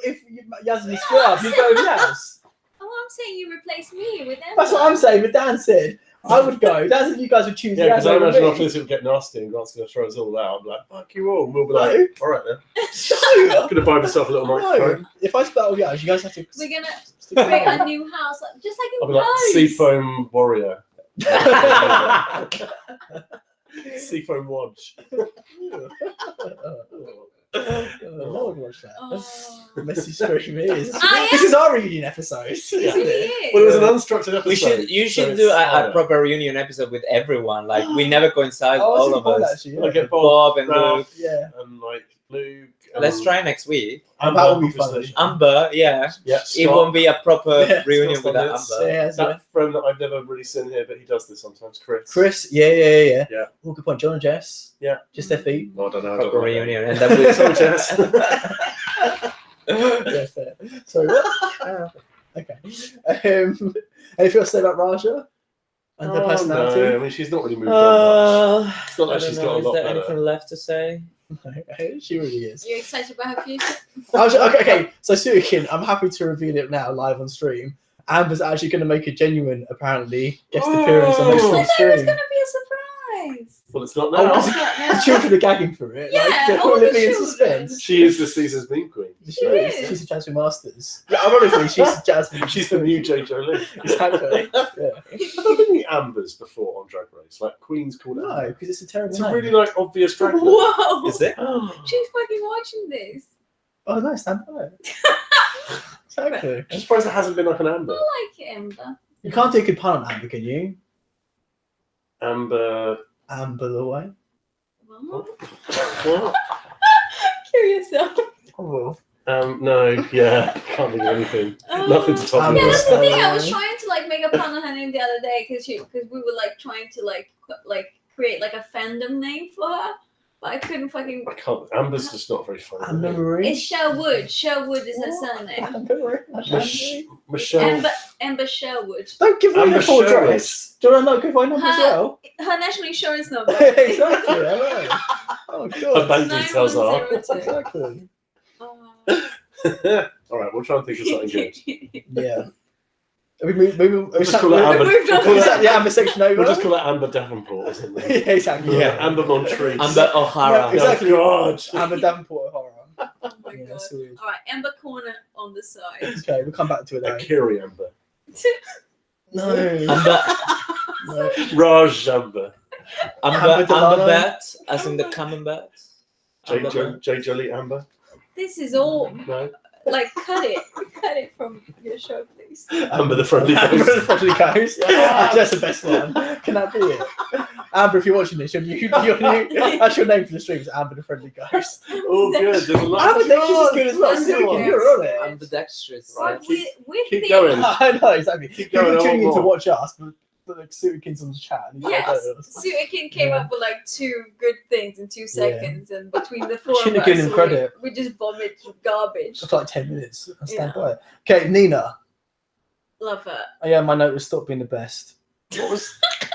Yaz and you screw up, you go with Yaz. Oh, I'm saying you replace me with Emma. That's what I'm saying. But Dan said I would go. Dan said you guys would choose Yeah, Yaz because I over imagine me. after this it would get nasty and Grant's going to throw us all out. I'm like, fuck you all. And we'll be like, No. all right then. No. I'm going to buy myself a little microphone. No. If I spell Yaz, you guys have to. We're gonna stick create around. a new house, just like I'll in be like, Rose. Seafoam Warrior. Seafoam Watch. No one watched that. Oh. The message stream is. I This is our reunion episode. It Yeah. really is. Well, it was an unstructured episode. You so should it's do a harder. proper reunion episode with everyone. Like we never coincide, Oh, all that's of a good point, us. actually, Like yeah. get Bob, Bob and Ralph, Luke. Yeah. and like Luke. Let's try next week. Amber, That would be fun. obviously. Amber, yeah. Yeah, It Scott. won't be a proper Yeah, reunion Scott's without on this. Amber. Yeah, That friend that I've never really seen here, but he does this sometimes, Chris. Chris, yeah. Yeah. Oh, good point. John and Jess. Yeah. Just their feet. Oh, I don't know. I Proper don't know. reunion, and then we Sorry, Jess. Yeah, fair. Sorry, what? Okay. Anything else to say about Raja and her No, personality? I mean, she's not really moved on much. It's not like I don't she's know, got a is lot there better. anything left to say? She really is. You excited about her future? Okay. So Suikin, I'm happy to reveal it now live on stream. Amber's actually going to make a genuine, apparently, guest appearance on next Oh. I week's thought it was stream. gonna be a surprise. Well, it's not Oh, now. because the children are gagging for it. Yeah, like, they're all all the living in children. suspense. She is this season's meme queen. She is. is. She's a Jasmine Masters. Yeah, ironically, she's Jasmine. She's the new J. Jolie. Exactly. Yeah. Have there been any Ambers before on Drag Race? Like Queen's called No, Amber. because it's a terrible It's a name. really like obvious drag name. Whoa! Is it? She's fucking watching this. Oh, nice. Stand by. Exactly. I'm surprised there hasn't been like an I Amber. like Ember. You can't do a good pun on Amber, can you? Amber. Amber the way. What? What? Kill yourself. Oh, No, yeah, can't think of anything. Nothing to top Amber. Yeah, you. that's the thing. I was Stone. trying to like make a pun on her name the other day because we were like trying to like create like a fandom name for her, but I couldn't fucking. I can't. Amber's just not very funny. Amber Marie. It's Sherwood. Sherwood is her surname. Amber Marie. Michelle. Amber Sherwood. Don't give away Amber your full Sherwood. address. Do you want to know give away number as well? Her national insurance number. Exactly. I know. Oh Her god. bank details are. 9102. Exactly. All right, we'll try and think of something good. Yeah. We move. We'll just call it Amber. moved on. We'll call Is that it, the Amber section over? we'll just call it Amber Davenport or something. Yeah, exactly. Yeah. Amber Montrese. Amber O'Hara. Yeah, exactly. Oh, God. Amber Davenport horror. Oh my Yeah, god. that's weird. All right, Amber Corner on the side. Okay, we'll come back to it though. Akiri Amber. No. Amber, No. Raj Amber. Amber Delano. Bat, as in the camembert. J. Jolie Amber. This is all No. like cut it from your show, please. Amber the Friendly Amber the Ghost. Friendly Ghost. That's the best one. Can that be it? Amber, if you're watching this, that's your name for the stream. Is Amber the Friendly Ghost. Oh, good. There's a lot. Amber Dexter's is good as well. That's Suki, good. you're on it. Ambidextrous. Right, With keep the going. I know exactly. Keep People going tuning in on to more. watch us, but like Suikin's on the chat. And he's Yes, like, Suikin came up with like 2 good things in 2 seconds, and between the 4 of Shouldn't have given us, him credit. we just vomit garbage. for like 10 minutes. I stand Yeah. by it. Okay, Nina. Love her. Oh, yeah, my note was stop being the best.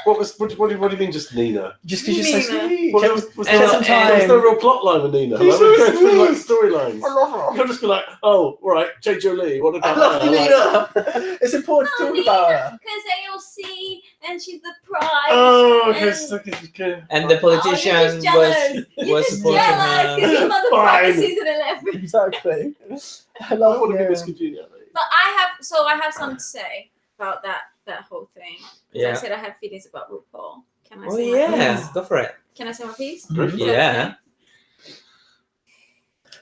What do you mean, just Nina? Just because you're so Nina. sweet. Well, She there was- was she had some there was time. no real plot line with Nina. She's Like, we're so going through like sweet. storylines. I love her. You'll just be like, oh, right, J. Jolie, what I about love her? you, Like, Nina. It's important to talk about her. Because AOC, and she's the pride. oh, okay, And- so okay. And the Oh, you're politician just jealous. You're was just supporting jealous her. because your mother Fine. practiced season 11. Exactly. I I love want to be you. Miss Congeniality. But I have something to say about that whole thing. 'Cause I Yeah. said I had feelings about RuPaul. Can I Oh say my yeah, piece? go for it. Can I say my piece? Go Mhm. for it. Yeah.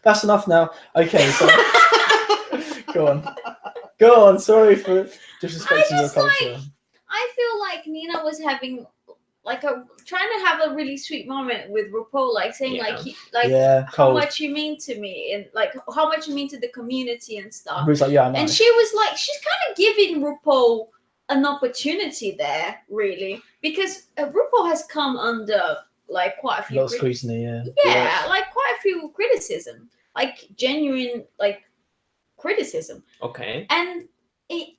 That's enough now. Okay, so go on. Go on. Sorry for disrespecting your just culture. I feel like Nina was having like trying to have a really sweet moment with RuPaul, like saying Yeah. Yeah, how cold. much you mean to me and like how much you mean to the community and stuff. Bruce like, yeah, I know. And she was like, she's kind of giving RuPaul an opportunity there, really, because RuPaul has come under like quite a a few lot of scrutiny, yeah. yeah, like quite a few criticism, like genuine like criticism, Okay. and it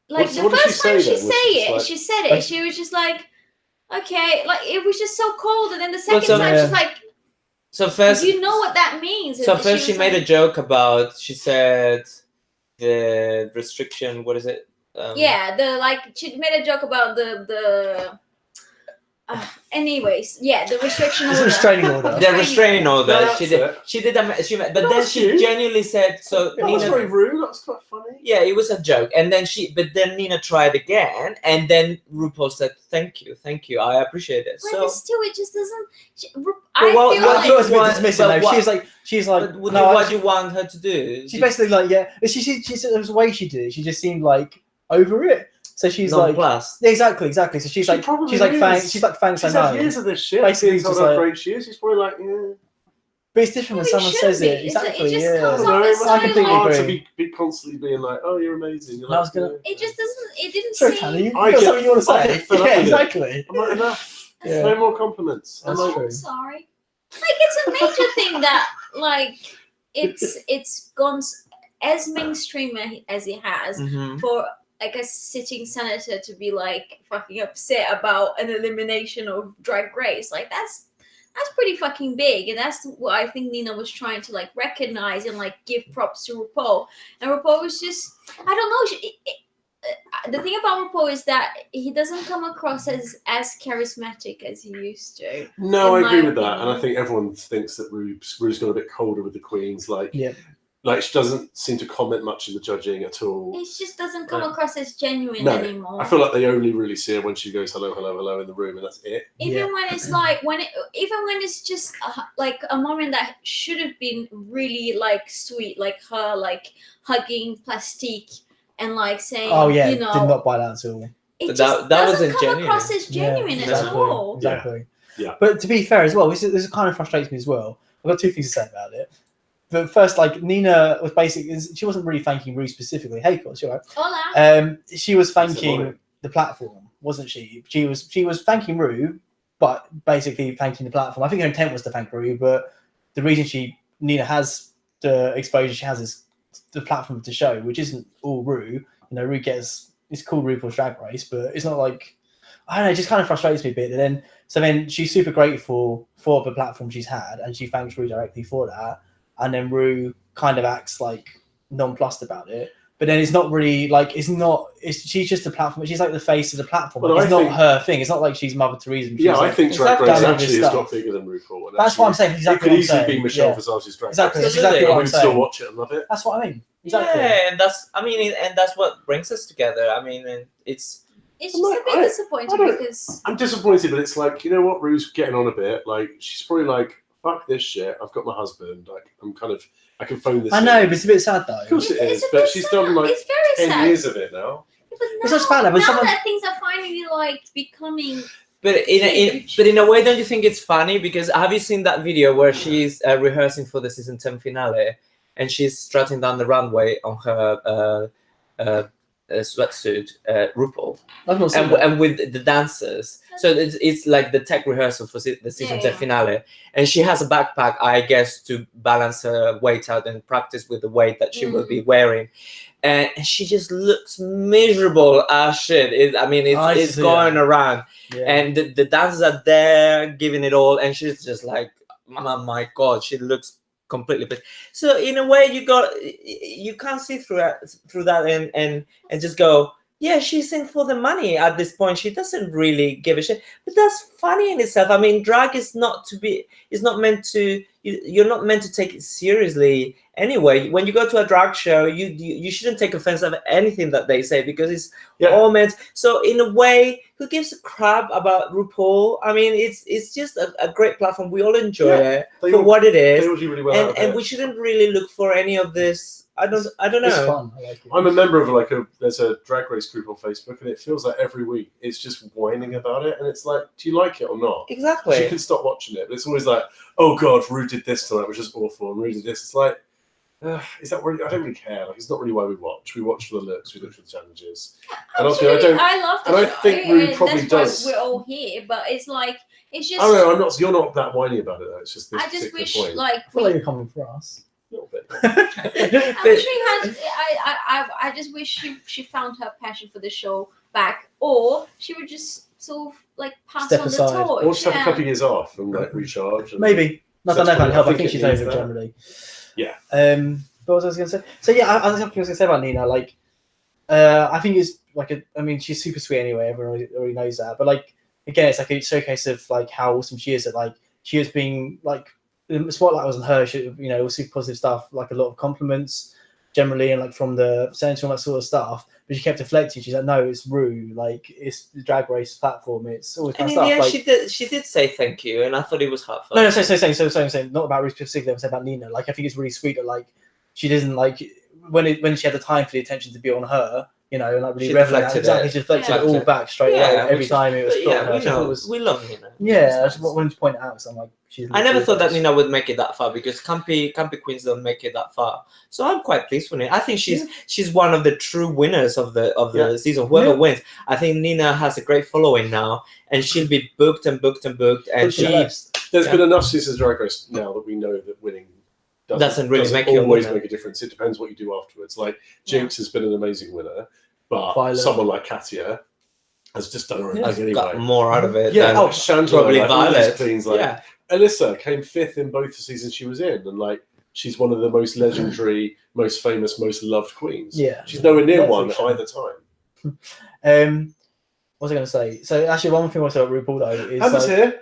like What- the what did she first time say she then? Was she just like- she said it, Like- she was just like, okay, like it was just so cold, and then the second so- time Yeah. she's like, So first, you know what that means. so And first she was made a like, joke about. She said the restriction. What is it? yeah, the like she made a joke about the anyways, yeah, the restriction It's a order. restraining order. The restraining order. No, she that's did. it. She did. But That then was she cute. genuinely said. So That was Nina. very rude. That was quite funny. Yeah, it was a joke, and then but then Nina tried again, and then RuPaul said, "Thank you, I appreciate it." But So, still, it just doesn't. I what- feel what I like thought it was a bit What- dismissive. but Though. what- She's like, but what, no, what do you want her to do? she's basically like, yeah. She there was a way she did it. She just seemed like over it. So she's like, nonplussed. yeah, exactly. So she's She like, probably she's like, thanks. is. She's like, thanks, She's I had know. years of this shit. Basically, Being told just how like- great she is. She's probably like, yeah. But it's different when Well, it someone should says be. it. Exactly. It just Yeah. comes No, off it as must so be completely hard agree. to be constantly being like, oh, you're amazing. You're No, I like, was gonna- It just doesn't. It didn't Sorry, seem. Tanner. You I got get- something you want to I say? get fed up Yeah, with it. exactly. I'm not enough. Yeah. No more compliments. That's Oh, true. I'm sorry. Like it's a major thing that like it's gone as mainstream as it has Mhm. for like a sitting senator to be like fucking upset about an elimination of Drag Race. Like that's pretty fucking big, and that's what I think Nina was trying to like recognize and like give props to RuPaul. And RuPaul was just, I don't know. The thing about RuPaul is that he doesn't come across as charismatic as he used to. No, in I my agree with that, and I opinion. think everyone thinks that Rue's got a bit colder with the queens. Like, Yeah. like she doesn't seem to comment much in the judging at all. It just doesn't come No. across as genuine No, anymore. I feel like they only really see her when she goes hello, hello, hello in the room, and that's it. Even when it's like even when it's just like a moment that should have been really like sweet, like her like hugging Plastique and like saying, Oh yeah, you did know, not buy that at all. it But just that doesn't wasn't come genuine. across as genuine Yeah, at exactly. all. Exactly. Yeah. But to be fair as well, this kind of frustrates me as well. I've got two things to say about it. But first, like Nina was basically, she wasn't really thanking Rue specifically. Hey, Cos, you all right? Hola. She was morning. thanking the platform, wasn't she? She was thanking Rue, but basically thanking the platform. I think her intent was to thank Rue, but the reason Nina has the exposure she has is the platform to show, which isn't all Rue. You know, Rue it's called RuPaul's Drag Race, but it's not like, I don't know, it just kind of frustrates me a bit. And then she's super grateful for the platform she's had, and she thanks Rue directly for that. And then Rue kind of acts like nonplussed about it. But then it's not really like she's just a platform. She's like the face of the platform. Well, Like, it's I not think- her thing. It's not like she's Mother Teresa. Yeah, I think Drag Exactly. Race Done all actually this has stuff. got bigger than RuPaul. And That's what I'm actually- saying. Exactly it could what I'm easily saying. be Michelle Yeah. Visage's Drag Exactly. That's Race. exactly Absolutely. what I I'm would still saying. watch it and love it. That's what I mean. Exactly. Yeah, and that's what brings us together. I mean, and it's It's I'm just like, a bit I disappointing don't- because I'm disappointed, but it's like, you know what, Rue's getting on a bit. Like, she's probably like, fuck this shit. I've got my husband. Like, I can phone this I know, in. but it's a bit sad though. Of course it is, a but bit she's sad. done like it's very 10 sad. years of it now. But It's now, not bad, but now someone- that things are finally like becoming but in a way, don't you think it's funny? Because have you seen that video where she's rehearsing for the season 10 finale, and she's strutting down the runway on her sweatsuit, RuPaul, I've not seen that. and with the dancers. So it's like the tech rehearsal for the season 10 finale. And she has a backpack, I guess, to balance her weight out and practice with the weight that she will be wearing. And she just looks miserable as shit. It's going around. Yeah. And the dancers are there giving it all. And she's just like, oh my God, she looks completely pissed. So in a way, you can't see through that and just go, yeah, she's in for the money at this point. She doesn't really give a shit. But that's funny in itself. I mean, drag is not meant to, you're not meant to take it seriously anyway. When you go to a drag show, you shouldn't take offense of anything that they say, because it's all meant. So in a way, who gives a crap about RuPaul? I mean, it's just a great platform. We all enjoy it for what it is. They all do really well out of And it. we shouldn't really look for any of this. I don't know. It's fun. I like it. I'm a member of there's a drag race group on Facebook, and it feels like every week it's just whining about it, and it's like, do you like it or not? Exactly. You can stop watching it, but it's always like, oh God, Rue did this tonight, which is awful, and Rue did this. It's like, is that really? I don't really care. Like, it's not really why we watch. We watch for the looks. We look for the challenges. And ultimately, I love the and I show. think Rue probably that's why does. we're all here, but it's like it's just. Oh no, I'm not. You're not that whiny about it though. It's just this I just particular wish point. like I feel like you're coming for us. A little bit. I wish we had. I just wish she found her passion for the show back, or she would just sort of like pass Step on aside. the torch. Or just have a couple of years off and like recharge. And, Maybe. Not that That's can't what help. I I think think it she's needs over that. generally. Yeah. What was I going to say? So yeah, I was going to say about Nina. Like, I think it's like she's super sweet anyway. Everyone already knows that. But like, again, it's like a showcase of like how awesome she is. That like she was being like the spotlight was on her. She, it was super positive stuff. Like a lot of compliments generally, and like from the center and that sort of stuff. But she kept deflecting. She's like, no, it's Rue. Like it's the drag race platform. It's always And kind in of the stuff. end, she did say thank you, and I thought it was heartfelt. No, I'm saying not about Rue specifically. I'm saying about Nina. Like I think it's really sweet that like she doesn't like when she had the time for the attention to be on her, and like really She reveling deflected exactly, it. she deflected it Yeah. all back straight away every time it was put on her. we I thought know, it was, we love Nina. yeah, I It's just nice. wanted to point it out. So I'm like, she's. I never thought that nice. Nina would make it that far, because campy queens don't make it that far. So I'm quite pleased with it. I think she's one of the true winners of the season. Whoever wins, I think Nina has a great following now, and she'll be booked and booked and booked. And Push to the she best. There's been enough seasons of Drag Race now that we know that winning Doesn't really make you a always winner. make a difference. It depends what you do afterwards. Like Jinx has been an amazing winner, but Violet. someone like Katia has just done her own I've thing got anyway. more out of it. Yeah, than Shangela, probably like, all these Violet. queens, like Yeah, Alyssa came 5th in both the seasons she was in, and like she's one of the most legendary, most famous, most loved queens. Yeah. She's nowhere near Yeah, for one sure. either time. What was I going to say? So actually, one thing I want to say about RuPaul though is Amber's like, here.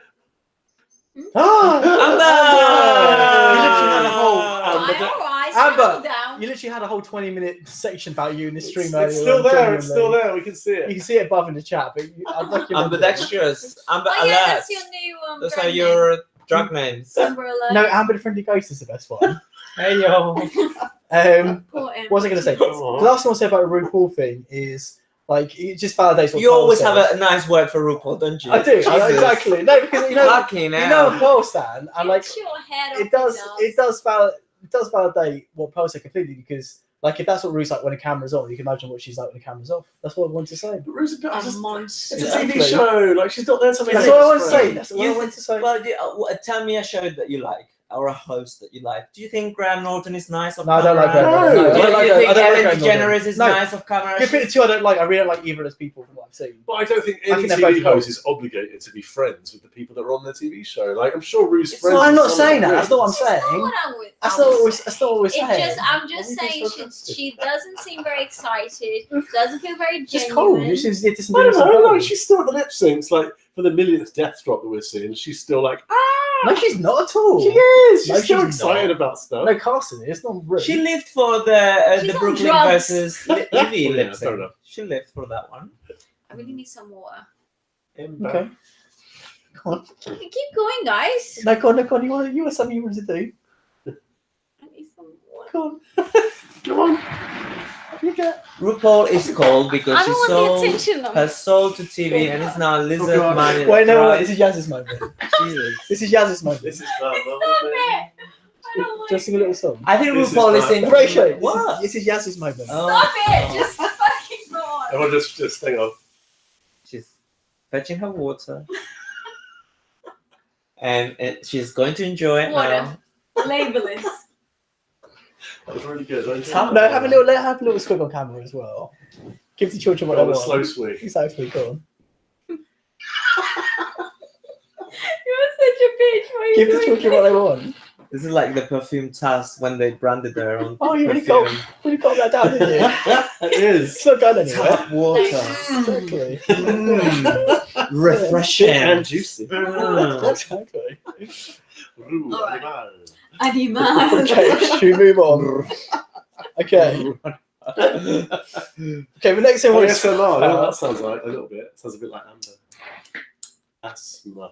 Amber! Down. you literally had a whole 20-minute section about you in the stream It's earlier. still on, there. It's genuinely. still there. We can see You it. can see it above in the chat, but I'd like you to ambidextrous, Amber Oh yeah, Alert. that's your new Those brand are your drag names. name. Amber Alert. No, Amber the Friendly Ghost is the best one. Hey yo. Poor Amber. What was I going to say? The last thing I'll say about the RuPaul thing is, like, it just validates what You Pearl always says. have a nice word for RuPaul, don't you? I do, Jesus. exactly. No, because Fucking hell. Pearl stan, and like, Get your head it off does, the nose. it does validate what Pearl said completely, because like if that's what Rue's like when the camera's on, you can imagine what she's like when the camera's off. That's what I want to say. But Rue's a A monster. It's a Exactly. TV show. Like she's not there to make. That's it what I want to friend. say. That's what I want to say. Well, tell me a show that you like, or a host that you like. Do you think Graham Norton is nice off No, I don't like camera? Graham Norton. No, I don't Do like you Graham- think I don't like Ellen Graham Norton. DeGeneres is No. nice off camera? You pick the two I don't like. I really don't like either of those people from what I've seen. But I don't think I any think they're TV both host is obligated to be friends with the people that are on their TV show. Like I'm sure Rue's It's friends. No, I'm with not some of saying the that. That's not what I'm queens. That's not saying. what I would. That's I not would what we're, say. that's not what we're It saying. just, I'm just Why are saying you so she doesn't seem very excited. Doesn't feel very It's just genuine. cold. It's just, it doesn't I do don't anything know. cold. Like she's still at the lip syncs. Like for the millionth death drop that we're seeing, she's still like No, she's not at all. she is. She's No, still she's excited not. about stuff. No, Carson is not rude. She lived for the She's on Brooklyn drugs. versus Evie Yeah, lip fair sync. enough. She lived for that one. I really need some water. Okay. Come on. Keep going, guys. No, go on, no, go on. You want something you wanted to do? I need some water. Come on. Come on. You get. RuPaul is cold because I she don't want the sold attention on her soul to TV and is now a lizard God. man. in Wait, no, drag. wait. This is Yaz's moment. Jesus. This is Yaz's moment. This is Stop it. I don't like Just sing a little song. I think This is RuPaul is bad. in. Horatio, What? this is Yaz's moment. Oh. Stop it. Just fucking go Everyone just think of. She's fetching her water. And she's going to enjoy it Water. now. Labelist. That was really good. No, have a little squig on camera as well. Give the children what they Go on, a want. slow swig. Exactly, go on. You're such a bitch. Why are you Give the doing children what they want. This is like the perfume task when they branded their own Oh, you really perfume. got that down, didn't you? It is. It's not going anywhere. Tap water. Exactly. Refreshing. And juicy. Exactly. Ooh, All right. animal. Animal. Okay, should we move on? Okay. Okay, the next thing Oh, we're ASMR. That sounds like a little bit. Sounds a bit like Amber. That's my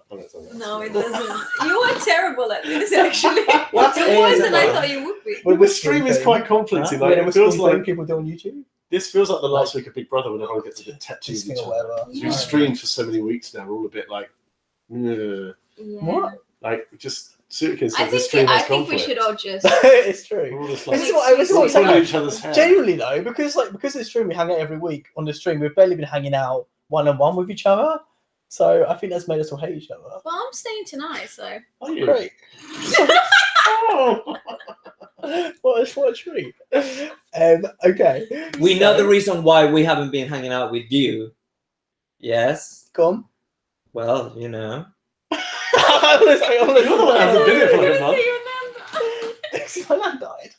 No, it doesn't. You are terrible at this, actually. What's You're worse than I ASMR? thought you would be. Well, the stream is quite conflicting. Like, it feels like people do on YouTube. this feels like the last week of Big Brother when everyone gets a bit tetchy with Just each or other. whatever. We've streamed for so many weeks now. We're all a bit like, Yeah. What? like just Suitkin I says this stream think, has I think we conflict. should all just. It's true. We're all just This like is what I was This is pulling saying. each other's hair. Genuinely though, because of the stream we hang out every week on the stream, we've barely been hanging out one-on-one with each other. So I think that's made us all hate each other. Well, I'm staying tonight, so. Are you? Great. Oh. what a treat. Okay. We know the reason why we haven't been hanging out with you. Yes. Go on. Well, you know. You're the one that hasn't been here for like a month. My nan died.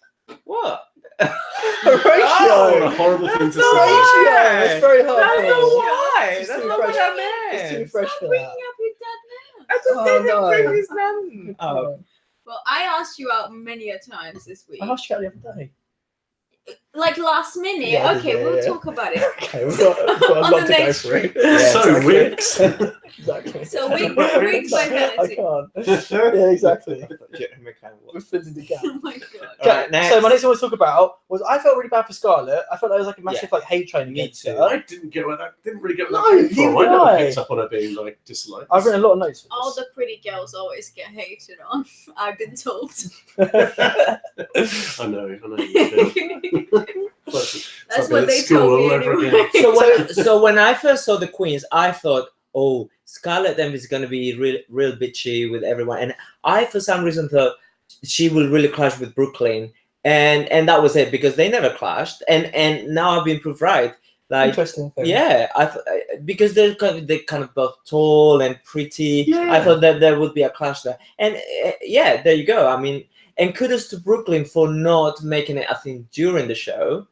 What? Horatio. Oh, what a horrible thing to say. Horatio. It's very hard. That's not why. It's That's too not what fresh. I It's too meant. fresh Stop for bringing that. up your dad now. I just Oh, didn't no. bring his name up. Well, I asked you out many a times this week. I asked you out the other day. Like last minute. Yeah, Okay, yeah, we'll yeah. talk about it. Okay, we've got a On lot the to go next through. stream. Yeah, So exactly. wicks. Exactly. So week by I Vanity. can't. Yeah, exactly. We're Right, filling the gap. Oh my god. Okay, next. so my next one to talk about was I felt really bad for Scarlett. I felt there was like a massive like hate train Me against too. her. I didn't get where that. Didn't really get where No, that came from. neither I never did I. picked up on her being like disliked. I've written a lot of notes for All this. the pretty girls always get hated on. I've been told. I know. You do. That's what they school told me all over anyway. again. So when I first saw the Queens, I thought, oh, Scarlett then is going to be real bitchy with everyone, and I for some reason thought she will really clash with Brooklyn, and that was it because they never clashed, and now I've been proved right. Like, Interesting thing. yeah, because they're kind of both tall and pretty. Yeah. I thought that there would be a clash there, and yeah, there you go. I mean, and kudos to Brooklyn for not making it, I think, during the show.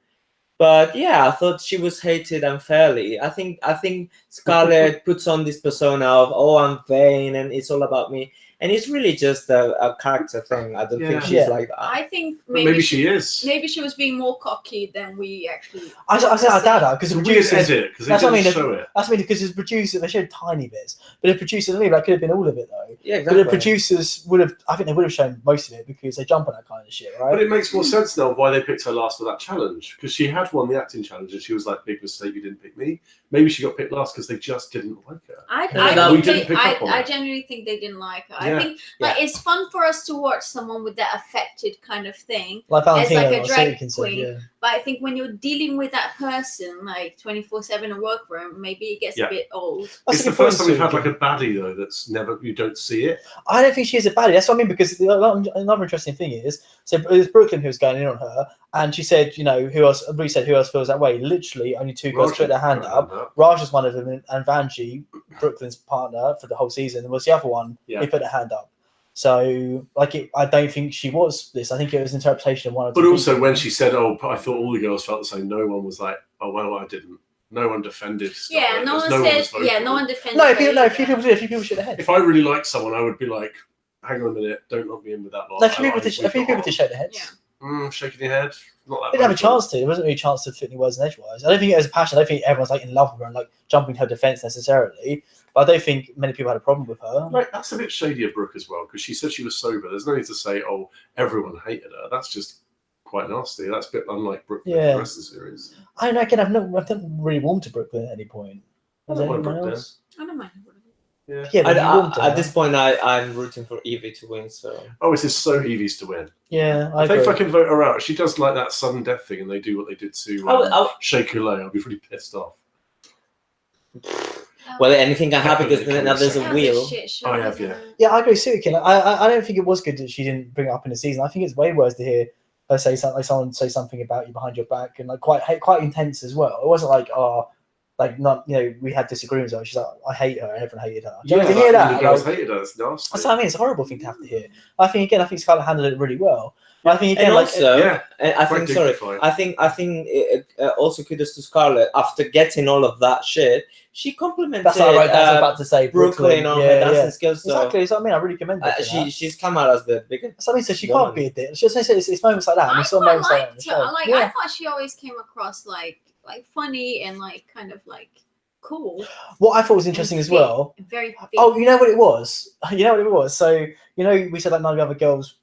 But yeah, I thought she was hated unfairly. I think Scarlett puts on this persona of, oh, I'm vain and it's all about me, and it's really just a character thing. I don't think she's Yeah. like that. I think Maybe she is. Maybe she was being more cocky than we actually. I said I doubt that because It's the a weird producers. edit because they That's what I didn't mean, show it. That's me because the producers they showed tiny bits, but the producers I mean that could have been all of it though. Yeah, But exactly. the producers would have, I think they would have shown most of it because they jump on that kind of shit, But right? it makes more sense now why they picked her last for that challenge because she had won the acting challenge and she was like, "Big mistake, you didn't pick me." Maybe she got picked last because they just didn't like her. We didn't pick up on I it. genuinely think they didn't like her. Yeah. I think like it's fun for us to watch someone with that affected kind of thing. Like Valentina, like a or drag Suitkin said, queen. yeah. But I think when you're dealing with that person like 24/7 in a workroom, maybe it gets Yeah. a bit old. That's It's a the good point, first time we've had Suitkin. like a baddie though that's never you don't see it. I don't think she is a baddie. That's what I mean because another interesting thing is, so it was Brooklyn who was going in on her, and she said, you know, who else? Bree said, who else feels that way? Literally, only two girls put their hand up. Raj was one of them, and Vanjie, Brooklyn's partner for the whole season, was the other one. Yeah. He put their hand up. So, I don't think she was this. I think it was an interpretation of one of. But also when she said, "Oh, I thought all the girls felt the same," no one was like, "Oh well, I didn't." No one defended. Yeah, Scarlett, no because one was said. vocal. Yeah, no one defended. No, her a few either. people did. A few people shook their head. If I really liked someone, I would be like, "Hang on a minute, don't knock me in with that lot." No, a few people did shake their heads. Yeah. Shaking your head. Not that They didn't have a vocal. chance to. There wasn't really a chance to fit any words and edgewise. I don't think it was a passion. I don't think everyone's like in love with her and like jumping to her defense necessarily. But I don't think many people had a problem with her. Like that's a bit shady of Brooke as well because she said she was sober. There's no need to say, "Oh, everyone hated her." That's just quite nasty. That's a bit unlike Brooke Yeah. the rest of the series. I don't know. Again, I've not really warmed to Brooklyn at any point. I Has don't mind anyone Brooke else? I don't mind. Yeah. Yeah, but you want to. At this point, I'm rooting for Evie to win. So Oh, it's just so Evie's to win. Yeah, I If they agree. fucking vote her out, she does like that sudden death thing, and they do what they did to Shea Coulee. I'll be really pissed off. well, anything can happen because now there's a That was wheel. shit show, I have, isn't yeah. it? Yeah, I agree. Suki, like, I don't think it was good that she didn't bring it up in the season. I think it's way worse to hear her say something, like someone say something about you behind your back, and like quite intense as well. It wasn't like like not we had disagreements. She's like, I hate her, and everyone hated her. Do you know, to hear that? The girls Like, hated her. It's nasty. that's what I mean. It's a horrible thing to have to hear. I think Scarlett handled it really well. But I think again, And like, also, yeah, I quite think sorry, dignified. I think also kudos to Scarlett after getting all of that shit. She complimented that's what I was about to say. Brooklyn on her dancing skills. So Exactly. So I mean, I really commend her. For that. she's come out as the biggest. So I mean, so she woman. can't be a dick. It's just it's moments like that. And I we saw quite moments like that. in liked the her. show. Like Yeah. I thought she always came across like funny and like kind of like cool. What I thought was interesting as well. Very fit. Oh, you know what it was? So we said like none of the other girls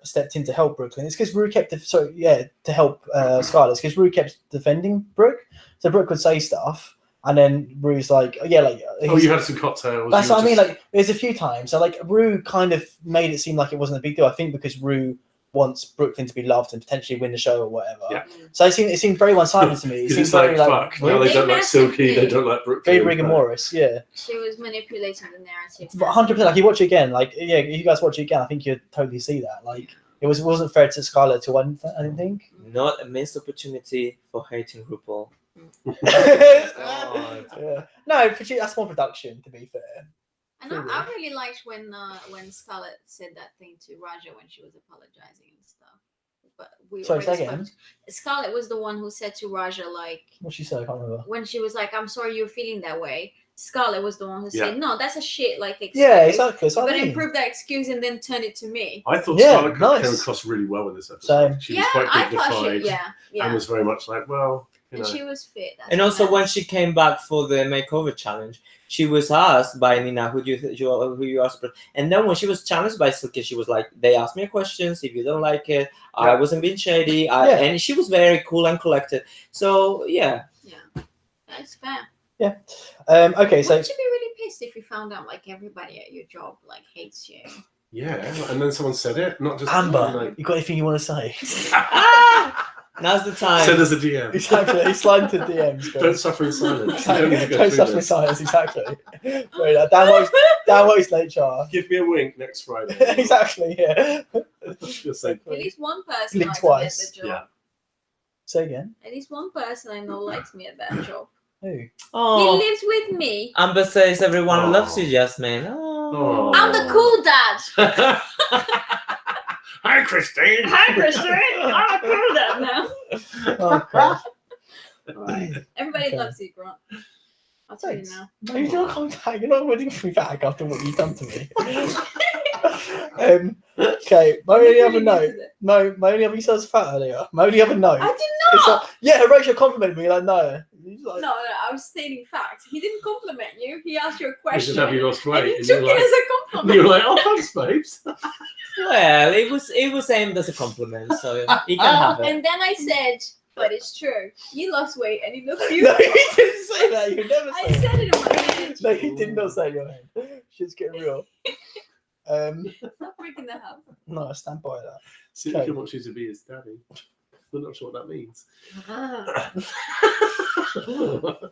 stepped in to help Brooklyn. It's because Rue kept to help Scarlett. It's because Rue kept defending Brooke, so Brooke would say stuff, and then Rue's like, Oh, you had some cocktails. That's you what I were mean. just- Like, there's a few times. So like Rue kind of made it seem like it wasn't a big deal. I think because Rue wants Brooklyn to be loved and potentially win the show or whatever. Yeah. So it seemed very one-sided to me. It Because seemed it's like, very fuck, now they don't like Silky, they don't like Brooklyn. very rigor mortis. Yeah. She was manipulating the narrative. But 100%. Like you watch it again. Like if you guys watch it again, I think you'd totally see that. Like it wasn't fair to Scarlett to one. I didn't think. Not a missed opportunity for hating RuPaul. Yeah. No, that's more production. To be fair. And I really liked when Scarlett said that thing to Raja when she was apologizing and stuff. But Sorry, say again. Scarlett was the one who said to Raja like What she said, I can't remember. when she was like, "I'm sorry you're feeling that way." Scarlett was the one who said, "No, that's a shit like excuse. Yeah, exactly. So But improve that excuse and then turn it to me." I thought Yeah, Scarlett nice. came across really well in this episode. Same. She was quite I thought dignified yeah. and was very much like, well, you And know. she was fit. And also when she came back for the makeover challenge, she was asked by Nina, who you asked, and then when she was challenged by Silky, she was like, "They asked me questions. If you don't like it, I wasn't being shady." And she was very cool and collected. So yeah, that's fair. Yeah. Okay. So Wouldn't you be really pissed if you found out like everybody at your job like hates you? Yeah, and then someone said it, not just Amber, like, you got anything you want to say? now's the time. send us a DM. Exactly. Slide into DMs. Don't suffer in silence. You Exactly. don't need to go Don't through suffer in this. silence. Exactly. Very nice. Dan Woke's HR. Give me a wink next Friday. Exactly. Yeah. Just say, At least one person Blink likes twice. me at the job. Yeah. Say again. At least one person I know likes me at that job. Who? Oh, He lives with me. Amber says everyone Oh. loves you, Jasmine. Oh. I'm the cool dad. Hi, Christine. Hi, Christian. I'm a cool dad now. Oh God. Alright. Everybody Okay. loves you, Grant. I'll tell you Thanks. now. No, you're not coming back. You're not winning me back after what you've done to me. Okay. My only other note. No, my only other. You said I was fat earlier. My only other note. I did It's not. like, yeah, Rachel complimented me. Like, no. He's No, like, I was stating facts. He didn't compliment you. He asked you a You question. should have you lost And weight. you And took you're it like, as a compliment. you're like, oh, thanks, babes. Well, it was aimed as a compliment, so he can have it. And then I said, but it's true. You lost weight and you look no, beautiful. he didn't say that. You never I say that. said it in my head. No, he did not say your name. Shit's getting real. Stop freaking the house. No, I stand by that. See, Okay. he wants you to be his daddy. I'm not sure what that means.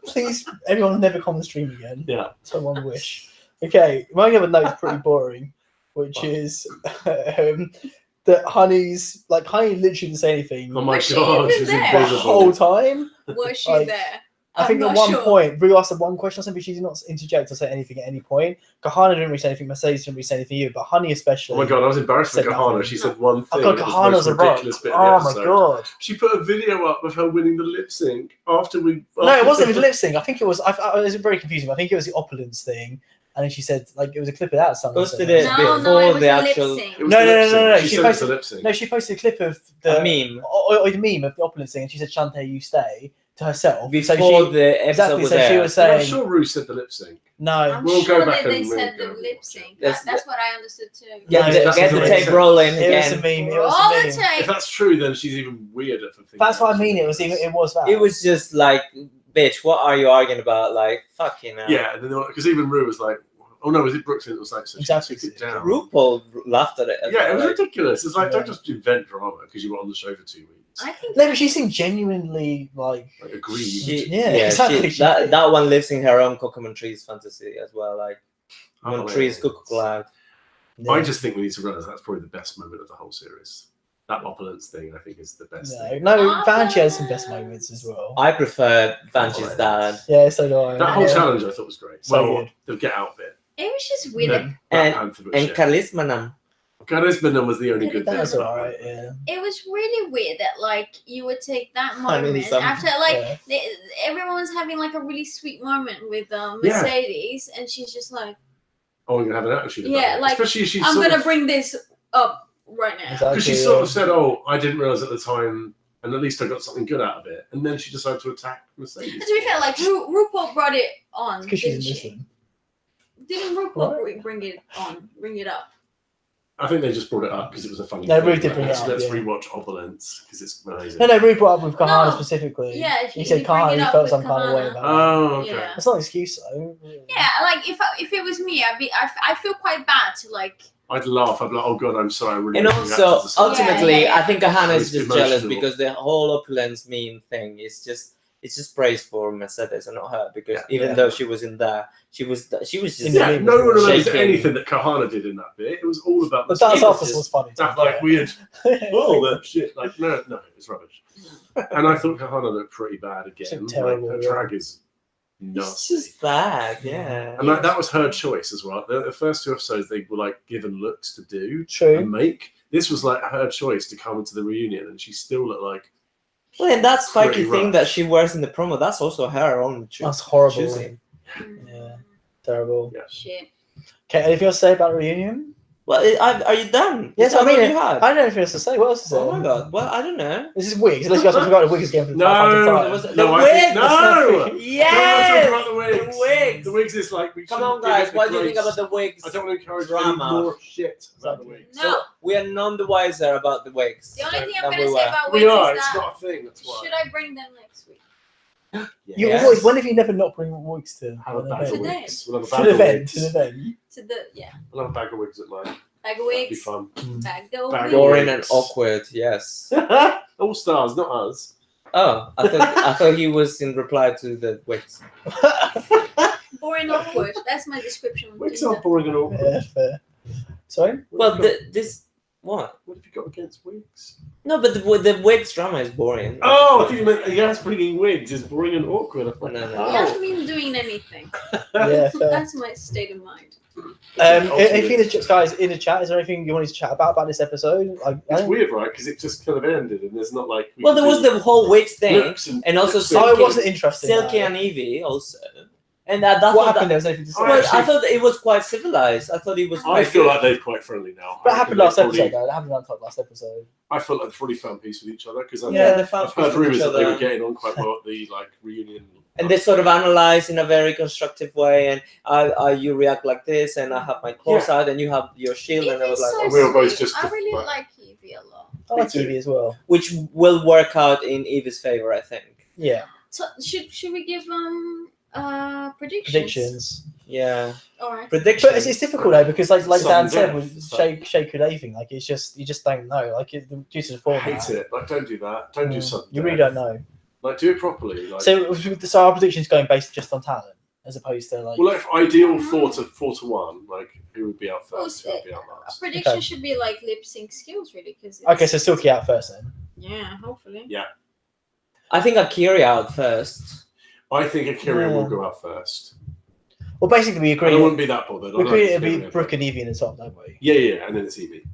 Please, everyone never come on the stream again. Yeah. Someone wish. Okay, my only other note is pretty boring, which is that Honey literally didn't say anything Oh my Was she god, even she's there? the invisible. whole time. Was she Like, there? I think I'm at not one sure. point, Rue asked her one question or something, she did not interject or say anything at any point. Kahana didn't really say anything, Mercedes didn't really say anything either, but Honey especially. Oh my god, I was embarrassed for Said Kahana. nothing. She said one thing. Oh god, it was the Kahana's most a rock. ridiculous bit of the Oh my episode. god. She put a video up of her winning the lip sync after we. No, it wasn't even lip sync. I think it was. It was very confusing. I think it was the opulence thing, and then she said like it was a clip of that. Someone Posted said it that. No, before it was the lip actual- sync. It was No, the no, lip no, no, sync. no, She she said it's a posted- lip sync. No, she posted a clip of the meme or the meme of the opulence thing, and she said "Shantae, you stay" to herself. before so she, the episode exactly. was So she aired. was I'm saying sure Rue said the lip sync. no. I'm We'll sure go back that they and said we'll the go lip watch sync. it. That's what I understood too. Get, No, the, that's get the what tape it rolling It was a again. meme. It was Roll a the meme. tape. If that's true, then she's even weirder for thinking. That's what I that mean. she It was did. even. It was that. It was just like, bitch, what are you arguing about? Like, fucking hell. Yeah, because even Rue was like, Oh no, was it Brooklyn that was like, so Exactly. she took it down. RuPaul laughed at it. as Yeah, it well, was like, ridiculous. It's like, Yeah. don't just invent drama because you were on the show for 2 weeks. I think No, but she seemed genuinely like. Like, agreed. Yeah, exactly. that one lives in her own Cocoa Trees fantasy as well. Like when trees cook loud. I just think we need to realize that's probably the best moment of the whole series. That opulence thing, I think, is the best thing. No, Banshee has some best moments as well. I prefer Banshee's dad. Yeah, so do I. That whole yeah. challenge I thought was great. So Well, good. the get out bit. it was just weird. The And- Black Panther bit And shit. Charisma. Charisma was the only good That bit. was about alright. that. Yeah. It was really weird that like you would take that I mean, moment some- after like Yeah. everyone was having like a really sweet moment with Yeah. Mercedes, and she's just like, Oh, we're gonna have an attitude. About Yeah, it. like, especially if she's I'm sort gonna of, bring this up right now. Exactly. because she sort of said, "Oh, I didn't realize at the time, and at least I got something good out of it." And then she decided to attack Mercedes. To be fair, like RuPaul brought it on, Because she's didn't in she? Muslim. Didn't RuPaul bring it up? I think they just brought it up because it was a funny. No, thing. Ruth did bring it Let's- up, Let's yeah. rewatch Opulence because it's amazing. No, Rue brought up with Kahana No. specifically. Yeah, he he said bring Kahana it he up felt with some kind of way Kahana. about it. Oh, okay. Yeah. That's not an excuse though. Yeah, like if it was me, I feel quite bad to like. I'd laugh. I'd be like, "Oh God, I'm sorry." I really. And reacted also, to something." ultimately, Yeah. I think Kahana is It's just jealous emotional. because the whole opulence meme thing is just it's just praise for Mercedes and not her because Yeah. even Yeah. though she was in there, she was just In the Yeah, meme no one remembers shaking. anything that Kahana did in that bit. It was all about But the that's was after just- was funny. that like weird. Oh, yeah. that shit! Like no, it's rubbish. And I thought Kahana looked pretty bad again. She looked terrible, Like, her yeah. drag is it's nasty. just bad, yeah. And like, that was her choice as well. The first 2 episodes, they were like given looks to do True. and make. This was like her choice to come into the reunion, and she still looked like Well, and that spiky Pretty thing rough. that she wears in the promo, that's also her own That's horrible. choosing. Yeah. Terrible. Shit. Okay, anything else to say about the reunion? Well, are you done? Yes, Is that I mean, what you had? I don't know if there's to say. What else is there? Oh my god. Well, I don't know. This is wigs. Unless you guys forgot the wigs again for the 500th no, time. was- no, the I think, wigs! no. Yes! Don't talk about the wigs. The wigs. The wigs is like we Come shouldn't on, give guys. it the What do you think grace. about the wigs? I don't want to encourage Drama. any more shit about the Exactly. wigs. No. So, we are none the wiser about the wigs. The only thing than I'm gonna we say were. about We wigs are. is It's that not a thing. That's why. should I bring them next week? You Yes. always. When have you never not bring wigs to Have a an bag of event? Today. wigs. We'll have a To bag an of event? wigs. To an event. To the We'll have a bag of wigs at mine. bag of That'd be wigs, fun. bag of Bag of wigs. Boring and wigs. awkward, yes. All stars, not us. Oh, I thought he was in reply to the wigs. Boring and awkward. That's my description. Wigs are boring and awkward. Yeah, fair. Sorry. Well, What have you got- this what? what have you got against wigs? No, but the wigs drama is boring. Oh, I think you meant yes, bringing wigs is boring and awkward. I'm like, No, no. It oh. doesn't mean doing anything. Yeah, fair. That's my state of mind. If you guys in the chat, is there anything you wanted to chat about this episode? It's weird, right? Because it just kind of ended, and there's not like. Well, there was the whole wigs thing, lips and also lips Oh, it Silky- wasn't interesting. Silky though. and Evie also, and I thought What that- happened? There was anything to say. Oh, Well, actually- I thought it was quite civilized. I thought it was. I Quite feel good. like they're quite friendly now. That I happened reckon last they episode, probably- though. That happened last episode. I felt like they probably found peace with each other because I've, Yeah, they found I've heard peace with rumours each that they other. were getting on quite well at the like reunion. And they sort of analyze in a very constructive way, and you react like this, and I have my claws out, and you have your shield, and I was Evie's like, so we were both sweet. just I really like- like Evie a lot. I like Me too. TV as well. which will work out in Evie's favor, I think. Yeah. So should we give predictions? Predictions. Yeah, All right. predictions. But it's difficult though because like Dan Sudden said death, with so- Shay Kudaving, like it's just you just don't know. Like due to the I format. hate it. Like, don't do that. Don't do something. You really don't know. Like, do it properly. Like, So our predictions going based just on talent as opposed to like. well, if ideal 4-1, like who would be out first? Who would be out A last? prediction Okay. should be like lip sync skills, really, because Okay, so Silky out first then. yeah, hopefully. Yeah. I think Akira out first. I think Akira Yeah. will go out first. Well, basically we I agree. wouldn't be that bothered. We I agree like it'd be Akira. Brooke and Evie in the top, don't we? Yeah, and then it's Evie.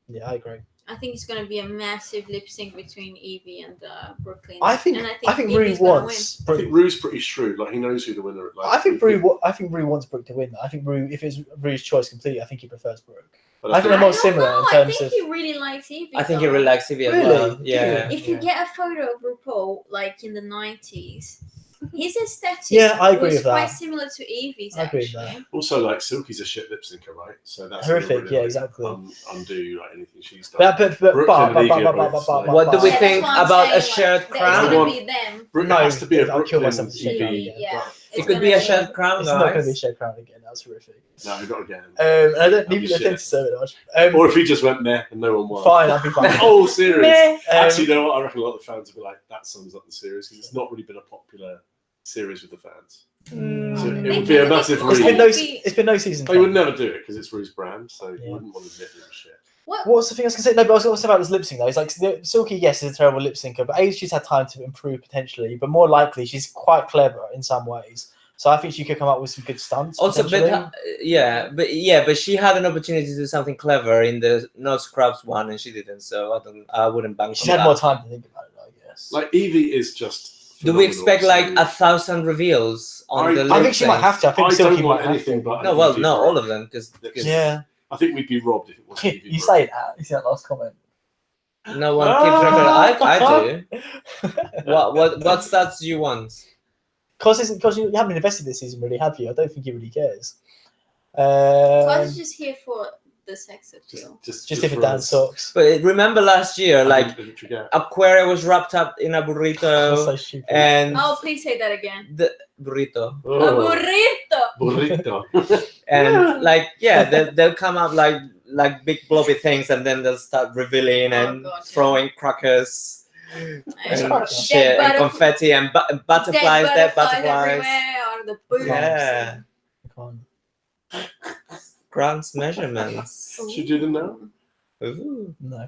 Yeah, I agree. I think it's going to be a massive lip sync between Evie and Brooklyn. I think and Rue Evie's gonna wants I Brooke. think Rue's pretty shrewd. Like, he knows who the winner. Like, I think Rue wants Brooke to win. I think Rue, if it's Rue's choice completely, I think he prefers Brooke. But I think they're I more don't similar know. in terms I think of- he really likes Evie. I think he though. relaxed Evie as Really? well. Do Yeah. If you Yeah. get a photo of RuPaul like in the 90s, his aesthetic Yeah, I agree was with that. quite similar to Evie's. I agree with actually. also, like, Silky's a shit lip syncer, right? So that's Horrific, gonna really, yeah, like, exactly. Undo like anything she's done. But Brooklyn and Evie are both like- What do we Yeah, that's think what I'm about saying, a shared like, crown? It's I going want- to be them. Brooke No, has to be a I'll kill Brooklyn myself to shit Evie. Yeah. It could be a shed crown, It's not going to be guys. Shed Crown again. That was horrific. No, not again. And I don't That'd need be to shit. think so much. Or if he just went meh and no one won. Fine, I'll be fine. The whole series. Meh. Actually, you know what? I reckon a lot of the fans will be like, that sums up the series because it's not really been a popular series with the fans. So it would be a massive It's been read. no season. They would 10. never do it because it's Rue's brand, so Yeah. you wouldn't want to admit it was shit. What's the thing I was going to say? No, but I was also about this lip sync though. It's like Silky, yes, is a terrible lip syncer, but she's had time to improve potentially. But more likely, she's quite clever in some ways. So I think she could come up with some good stunts. Also, potentially. but she had an opportunity to do something clever in the No Scrubs one, and she didn't. So I wouldn't bank She's on had that. more time to think about it, I guess. Like Evie is just. Do we phenomenal, expect like so 1,000 reveals on the? I think she might have to. I think I Silky don't might want have anything to. but. No, well, no, all of them, because Yeah. I think we'd be robbed if it wasn't Evie. You say that. You see that last comment. no one keeps record. I do. What stats do you want? Because you haven't invested this season, really, have you? I don't think he really cares. I was just here for the sex appeal. Just if it for dance us. socks. But remember last year, like Forget. Aquaria was wrapped up in a That's burrito, so stupid. and Oh, please say that again. the burrito, A Oh, burrito. burrito. and like they'll come up like big blobby things, and then they'll start revealing and God, yeah. throwing crackers It's and quite- shit and confetti and butterflies, dead butterflies. everywhere out of the boobs. Yeah, Come on. Grant's measurements. Should do them now? Ooh. No.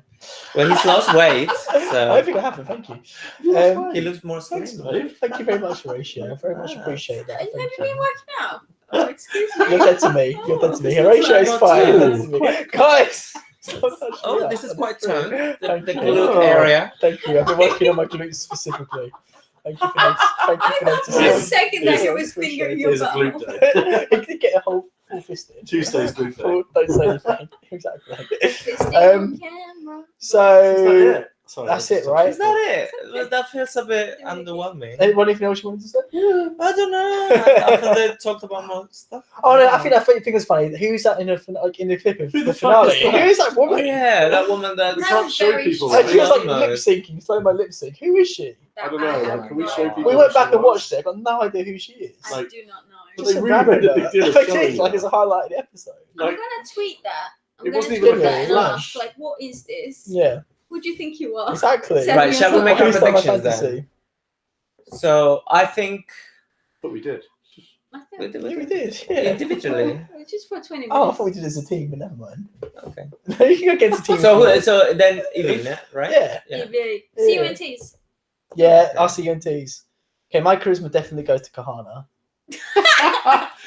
Well, he's lost weight, I so don't think it happened. Thank you. he looks more Thanks, slim. mate. Thank you very much, Horatio. I very much appreciate that. Have you Thank been you. working out? Oh, excuse me. You're dead to me. You're dead to me. This Horatio looks is like fine. a You're dead to me. Guys! Oh, this is quite toned. The Thank you. glute area. Thank you. I've been working on my glutes specifically. Thank you for noticing. For a second that Yes. he was fingering It your is a bum. glute day. He did get a whole full fist in. Tuesday's glute day. Don't say anything. Exactly. Fisting Um, on camera. So Sorry, that's it, right? Is that it? Well, that feels a bit underwhelming. anything else you wanted to say? I don't know. After they talked about more stuff. Oh no, I think it's funny. Who's that in the clip of Who the the fuck is finale? that? Who is that Oh woman? yeah, that woman that. We That can't was show very people. She was like No. lip syncing, slow mo lip sync. Who is she? I don't know, like, can we show people? We went back and watched it. I got no idea who she is. I Like- do not know. But Just they a really random made a big bit. deal of They showing did, like that. it's a highlight of the episode. I'm Like, gonna tweet that. I'm it gonna wasn't tweet even that like and a ask, flash. like, what is this? Yeah, Who do you think you are? exactly. Send Right, me a shall we make photo. our Who's Final predictions then? Fantasy? So I think but we did. I we think Yeah, we did. Yeah. individually. it's just for 20 minutes. Oh, I thought we did it as a team, but never mind. Okay. You can go against a team. So then Evina, right? Yeah, Yeah. CUNTs. yeah. I'll see you in teas. Okay, my charisma definitely goes to Kahana.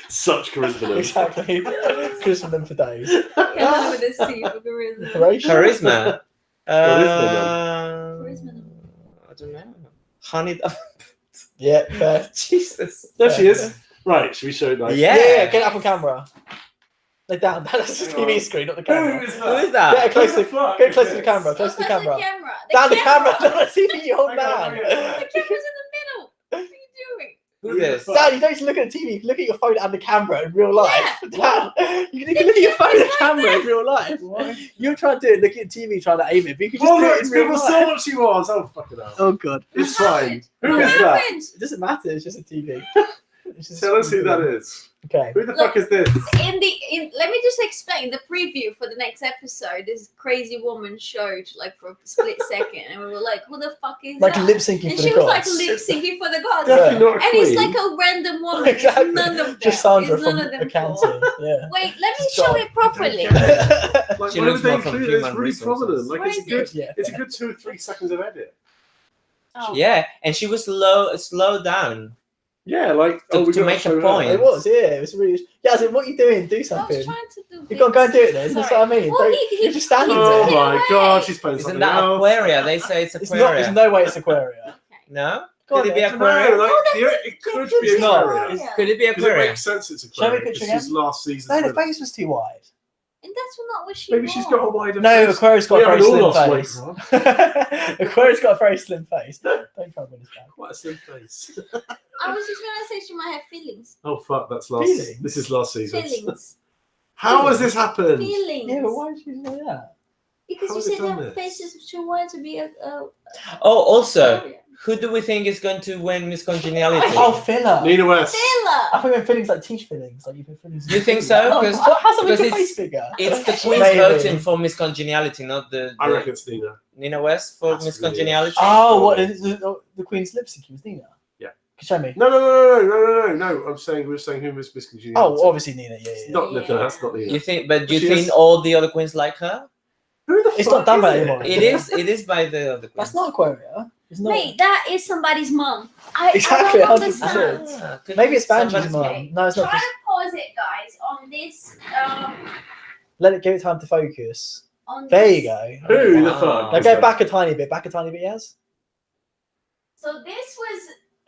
Such charisma. though. Exactly. Charisma them for days. Kahana with a C for charisma. Horatio? Charisma. Charisma. I don't know. Honey. Yeah, fair. Jesus. There she is. Right, should we show like? Yeah. Yeah, get it up on camera. Like down. That's the TV screen, not the camera. Who is Who is that? that? Get close to, Who the fuck get is close to the this? camera. Close to the Look at camera. The camera. Down the camera. Don't see me, you old Hang on, man. hang on. The camera's in the middle. What are you doing? Who this? Dad, you don't just look at the TV. You can look at your phone and the camera in real life. Yeah. Dad, you can look at your phone and the camera in real life. Why? You're trying to do it, looking at TV, trying to aim it, but you can just Well, do look, it in real people life. saw what she was. Oh, fucking hell. Oh god, It's What fine. happened? Who What is that? happened? it doesn't matter. It's just a TV. It's just Tell us who that is. Okay. Who the fuck is this? Let me just explain the preview for the next episode. This crazy woman showed like for a split second, and we were like, "Who the fuck is Like that?" lip syncing And for she the was like gods. lip syncing for the gods, Definitely not a and queen. it's like a random woman. Exactly. It's none of them. Just Sandra It's none from of them accounting. Yeah. Wait, let me Just show God. it properly. Like, She why looks would they more from include it? It's human really resources. prominent. Like, Where it's a is good, Yeah. it's a good 2 or 3 seconds of edit. Oh. Yeah, and she was slow down. Yeah, like To we gotta make a show her. point. It was, yeah. It was really. Yeah, I said, what are you doing? Do I was something. trying to do. You can't go and do it then. That's Sorry. what I mean. Well, Don't- he you're just standing Oh there. my away. god, she's playing Isn't something that else. Aquaria? They say it's It's not. Aquaria. There's no way it's Aquaria. No? Go on Could it be then. Aquaria? No, like, Oh, it could be It's not. Aquaria. Yeah. Could it be Because it Aquaria? makes sense it's Show me a Aquaria. picture This is last season. No, the face was too wide. And that's not what she Maybe wants. she's got a wider No, face. Aquaria's got We a very haven't slim all lost weight, face. Rob. Aquaria's got a very slim face. Don't try and win this back. Quite a slim face. I was just gonna say she might have feelings. Oh fuck, that's last. Feelings? This is last season. Feelings. How has this happened? Feelings. Yeah, but why is she like that? Because How you has it said done her this? face is too wide to be a Oh, also, Aquaria. Who do we think is going to win Miss Congeniality? Oh, filler. Nina West. I Filler. thought you meant fillings like teeth fillings. Like you put fillings. You think so? No, 'Cause- how's that make because your face bigger? It's the queen's Maybe. voting for Miss Congeniality, not the I reckon it's Nina. Nina West for That's Miss really Congeniality. Oh, what is the Queen's lipstick? Was Nina? Yeah. Show me. No. I'm saying we're saying who was Miss Congeniality. Oh, obviously Nina. Yeah. Not Yeah. Nina. That's not Nina. You think? But do you She think is- all the other queens like her? Who the It's fuck not done is by it? anyone. It is. It is by the other queens. That's not Aquaria. It's not. Mate, that is somebody's mum. Exactly, I don't 100%. understand. Could Maybe be it's Banji's somebody's mum. No, it's not. Try to pause it, guys, on this. Let it give it time to focus. On There this. you go. Who the Wow. fuck? Now is go that? back a tiny bit. Yes. So this was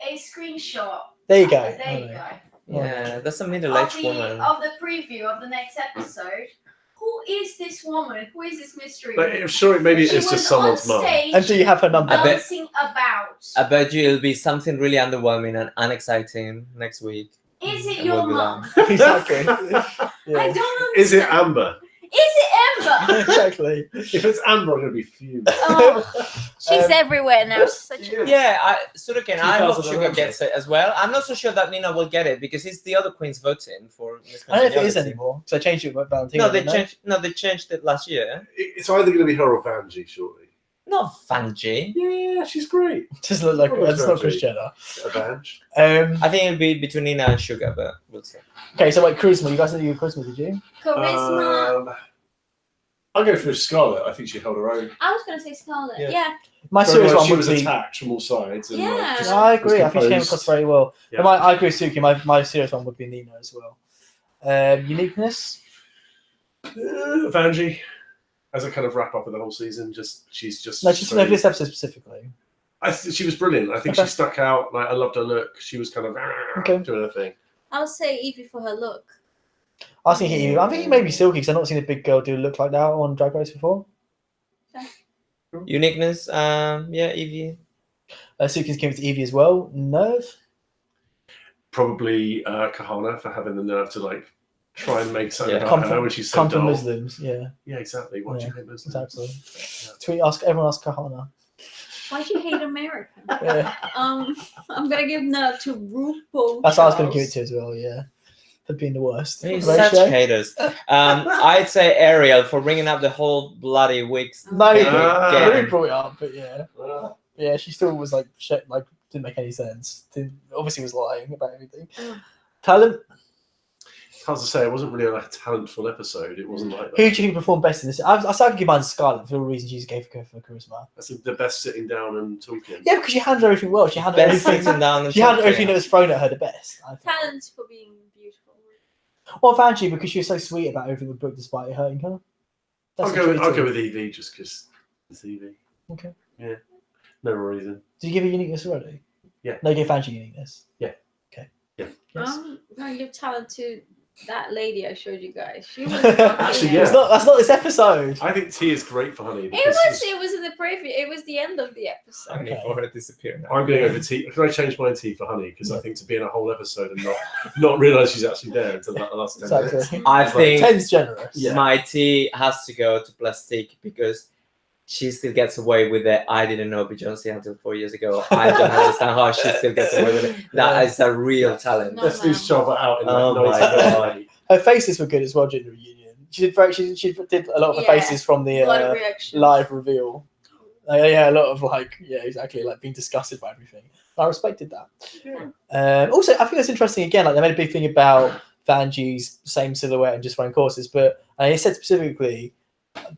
a screenshot. There you go. There you go. Yeah, that's a Of middle-aged the, woman. of the preview of the next episode. Who is this woman? Who is this mystery Like, woman? I'm sure maybe She it's was just someone's on mum. stage And do you have her number? I bet- dancing about. I bet you it'll be something really underwhelming and unexciting next week. Is it And your we'll be mum? like, Exactly. I Yeah. don't understand. Is it Amber? Is it Amber? Exactly. If it's Amber, I'm going to be fuming. Oh, she's Um, everywhere now. She's such a... Yeah, Suruken, I hope 2011. Sugar gets it as well. I'm not so sure that Nina will get it because it's the other queens voting for Miss I don't know if it is Congeniality. anymore. So I changed it with Valentino. No, they didn't changed. No, they changed it last year. It's either going to be her or Vanjie, shortly. Not Fanji. Yeah, she's great. Just look like Probably it's not Vanjie. Chris Jenner. A Vanj. I think it'll be between Nina and Sugar, but we'll see. Okay, so like charisma. You guys didn't do charisma, did you? Charisma. I'll go for Scarlett. I think she held her own. I was going to say Scarlett. Yeah. Yeah. My Very serious much one she would was be. attacked from all sides. And, Yeah. just I agree. was I think she came composed. across very well. Yeah. But I agree with Suki. My serious one would be Nina as well. Uniqueness. Vanjie, as a kind of wrap up of the whole season, she's just. No, she's very- for this episode specifically. she was brilliant. I think Okay. she stuck out. Like I loved her look. She was kind of Okay. doing her thing. I'll say Evie for her look. I was thinking Evie. I think maybe Silky because I've not seen a big girl do a look like that on Drag Race before. Uniqueness, yeah, Evie. Suki's came to Evie as well. Nerve. Probably Kahana for having the nerve to like try and make something Yeah. about Come her from- when she's so Come from dull. Muslims. Yeah, Yeah, exactly. Why do Yeah, you hate Muslims? exactly. Everyone ask Kahana. Why do you hate America? Yeah, I'm gonna give nerve to RuPaul. that's what I was going to Charles. give it to as well. Yeah, for being the worst. You're Ratio? such haters. I'd say Ariel for bringing up the whole bloody wigs. No, Yeah. Rude brought it up, but yeah, Ah. yeah, she still was like shit, like didn't make any sense. Obviously was lying about everything. Ugh. Talent. Hard to say. It wasn't really like a talentful episode. It wasn't like Who do that. you think performed best in this? I started to give mine to Scarlett for the reason she gave her for charisma. That's the best sitting down and talking. Yeah, because she handled everything well. She handled Best everything. sitting down and She handled talking. everything that was thrown at her the best. I think. Talent for being beautiful. Well, Vanjie, because she was so sweet about everything with Brooke despite it hurting her. That's I'll the go. truth I'll of go it. with Evie just because it's Evie. Okay. Yeah. No reason. Did you give her uniqueness already? Yeah. No, you gave Vanjie uniqueness. Yeah. Okay. Yeah. Yes. I'm gonna give talent to that lady I showed you guys. She was Actually, yeah. That's not this episode. I think tea is great for honey. It Because was in the preview. It was the end of the episode. I mean, Okay. for her disappear now. I'm going over tea. Can I change my tea for honey? Because I think to be in a whole episode and not realise she's actually there until like the last 10 minutes. Exactly. I think Ten's generous. Yeah. my tea has to go to Plastique because she still gets away with it. I didn't know Beyoncé until 4 years ago. I don't understand how she still gets away with it. That is a real talent. No, Let's lose Chopper out in Oh like my 90 God. minutes. Her faces were good as well during the reunion. She did a lot of her Yeah. faces from the Blood reaction. live reveal. Yeah, a lot of exactly being disgusted by everything. I respected that. Yeah. Also, I think that's interesting. Again, like they made a big thing about Vanjie's same silhouette and just running courses, but he said specifically,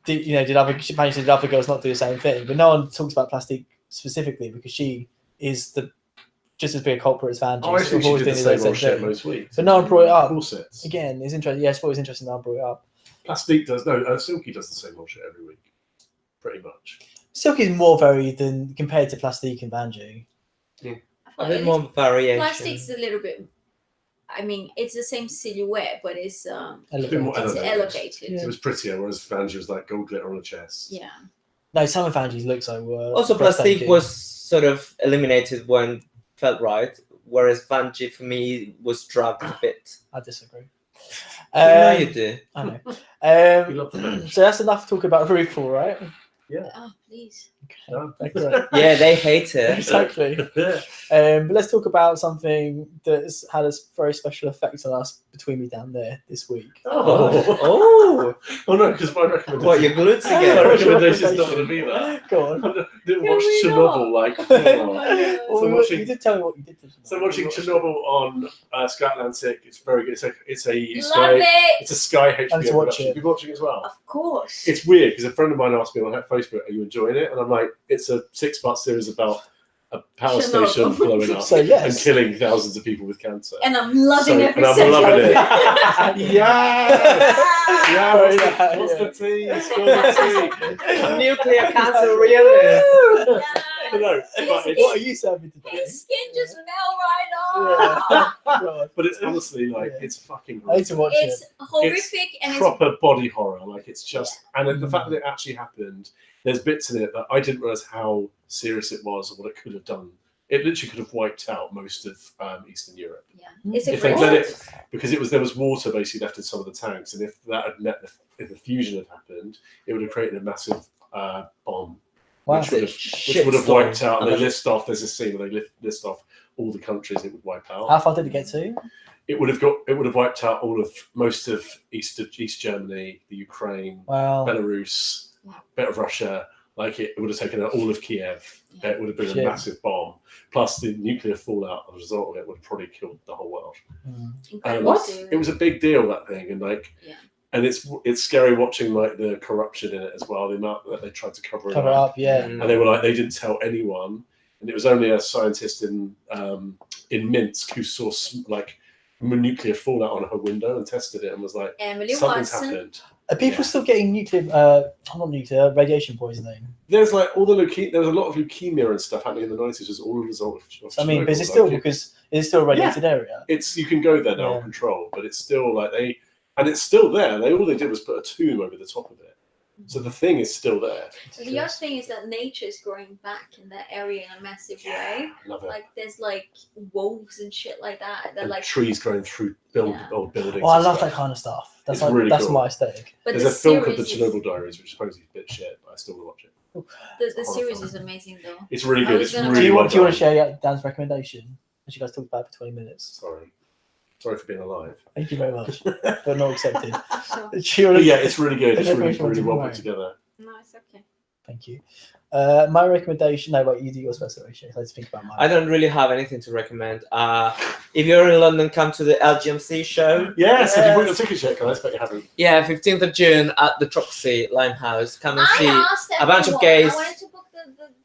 did other girls not do the same thing? But no one talks about Plastique specifically because she is just as big a culprit as Vanjie. Oh, I think she did the same old shit most weeks. But no one brought it up. Corsets. Again, it's interesting. Yeah, I thought it was interesting that I brought it up. Plastique does. No, Silky does the same old shit every week. Pretty much. Silk is more varied than compared to Plastique and Vanjie. A bit more variation. Plastic's a little bit. I mean, it's the same silhouette, but it's bit more it's elevated. elevated. Yeah. It was prettier, whereas Vanjie was like gold glitter on the chest. Yeah. No, some of Vanjie's looks like were Also, Plastique breathtaking. was sort of eliminated when felt right, whereas Vanjie for me was dragged a bit. I disagree. You do. I know. We love the bench. So that's enough talk about RuPaul, right? Oh, please. No. Okay. Yeah, they hate it. Exactly. But let's talk about something that's had a very special effect on us between me down there this week. Oh, Oh no, because my recommendation. what, your glutes My again? What's your recommendation's not going to be that. Go on. I didn't Can watch we Chernobyl not? like. Oh oh. my God. Well, So watching- you did tell me what you did. So I'm watching Chernobyl on Sky Atlantic. It's very good. It's a Love Sky. it. It's a Sky HBO And to watch production. it. You've been watching it as well. Of course. It's weird because a friend of mine asked me on Facebook, "Are you enjoying it?" And I'm like, "It's a 6-part series about a power Chernobyl. station blowing up So and yes. killing thousands of people with cancer." and I'm loving every and I'm second loving of it. it. Yes! Yeah, Very what's nice, the tea? Spill the tea. Nuclear cancer realist. Yeah. No, but it's, What are you serving today? His skin just fell right off. God. but it's honestly like Yeah. it's fucking. I need to watch It's it. horrific and it's proper body horror. Like it's just, and the fact that it actually happened. There's bits in it that I didn't realize how serious it was or what it could have done. It literally could have wiped out most of Eastern Europe it's a if they great let it, because there was water basically left in some of the tanks, and if that had if the fusion had happened, it would have created a massive bomb. Wow. Which would have wiped out. And they list off. There's a scene where they list off all the countries it would wipe out. How far did it get to? It would have wiped out most of East Germany, the Ukraine, Wow. Belarus, Wow. bit of Russia. Like it would have taken out all of Kiev. Yeah. It would have been Shit. a massive bomb. Plus the nuclear fallout as a result of it would have probably killed the whole world. incredible What? series. It was a big deal, that thing, and like. Yeah. And it's scary watching like the corruption in it as well. The amount that they tried to cover it Cover up. up, yeah. And they were like, they didn't tell anyone, and it was only a scientist in Minsk who saw like nuclear fallout on her window and tested it and was like, Emily something's Watson. happened. Are people Yeah. still getting radiation poisoning? There's like all the there was a lot of leukemia and stuff happening in the 90s. Was all a result of So, I mean, but is it Chernobyl. still Like, because it's still a radiated area? it's you can go there now, Yeah. control, but it's still like and it's still there. All they did was put a tomb over the top of it, so the thing is still there. So the other thing is that nature is growing back in that area in a massive way. Love it. Like there's like wolves and shit like that. They're And like, trees growing through Yeah. old buildings. Oh, I and love stuff. that kind of stuff. It's really that's cool. my aesthetic. but There's the a film called The series Chernobyl Diaries, which is supposedly a bit shit, but I still want to watch it. the horror series film. is amazing though. It's really I good. was It's gonna- really Do you well want to done. share Dan's recommendation? As you guys talked about it for 20 minutes. Sorry for being alive. Thank you very much, but not accepted. So, Do you wanna- But yeah, it's really good. It's Mm-hmm. really, Everyone really well wants put to together. no, it's okay. Thank you. My recommendation. No, wait. You do yours first, Horatio. Let's think about mine. I don't really have anything to recommend. If you're in London, come to the LGMC show. Yes, if you bought your Yes. ticket yet, guys, but you haven't. Yeah, 15th of June at the Troxy Limehouse. Come and I see. asked a bunch of everyone. gays. I wanted to book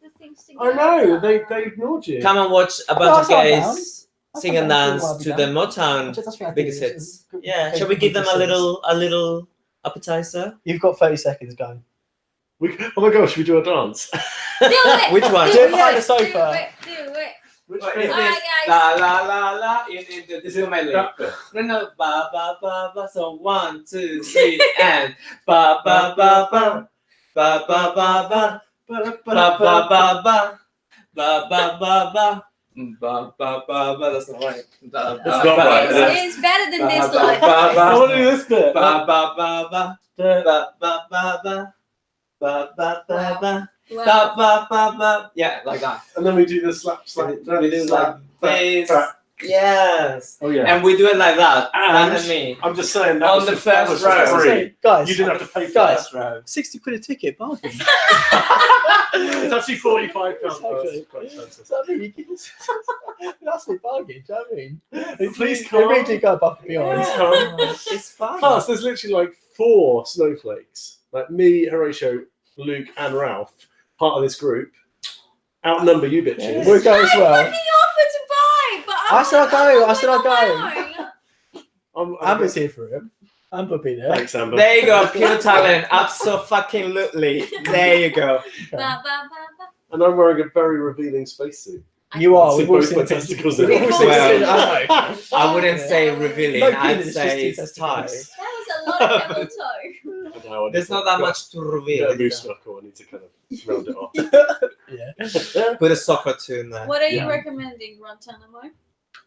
the things together. I know, they ignored you. Come and watch a No, bunch of it's not gays I'll sing come and down, dance I'll be to the down. Motown That's what I do, biggest it's- hits. it's- Yeah, it's shall we give them biggest hits. a little appetizer? You've got 30 seconds. Go. Oh my gosh, should we do a dance? Do it. Which one? Do it behind the Do sofa. it. Which What bit? is Alright, this? guys. La la la la. This is my leg. That bit. No, ba ba ba ba. So 1, 2, 3, and ba ba ba ba ba ba ba ba ba ba ba ba ba ba ba ba ba. Ba ba ba ba. That's not right. Ba, That's not right, is it? It's better than this, Ba, like. ba, ba, I want to do this bit. Ba ba ba ba ba ba ba ba ba ba ba ba Wow. ba ba ba ba. Yeah, like that. And then we do the slap. We do like this. slap. Yes. Oh yeah. And we do it like that. And- And me. I'm just saying that On was the just- that first was just row. free. Guys, You didn't have to pay for Guys. that. 60 quid a ticket, bargain. It's actually £45. Exactly. It's quite expensive. So, I mean, you can just, that's the bargain. Do you know what I mean? Please They come. really do go above and beyond. Please come. It's fun. Plus, there's literally like 4 snowflakes. Like me, Horatio, Luke, and Ralph, part of this group. Outnumber you bitches. We'll go as I well. fucking offered to buy, but I said I'll go, I said I'll go. I'm Amber's here for him. Amber will be there. Thanks, Amber. There you go, pure talent. Abso-fucking-lutely. There you go. And I'm wearing a very revealing spacesuit. You are. See We've all both seen my it. testicles We've in all it. seen Well, it. I know. I wouldn't say No revealing. penis, I'd just say two it's testicles. tight. That was a lot of camel toe. I know, I There's need not to- that much to Get a reveal. moose knuckle. I need to kind of round it off. Yeah. Put a soccer too in there. What are you Yeah. recommending, Guantanamo?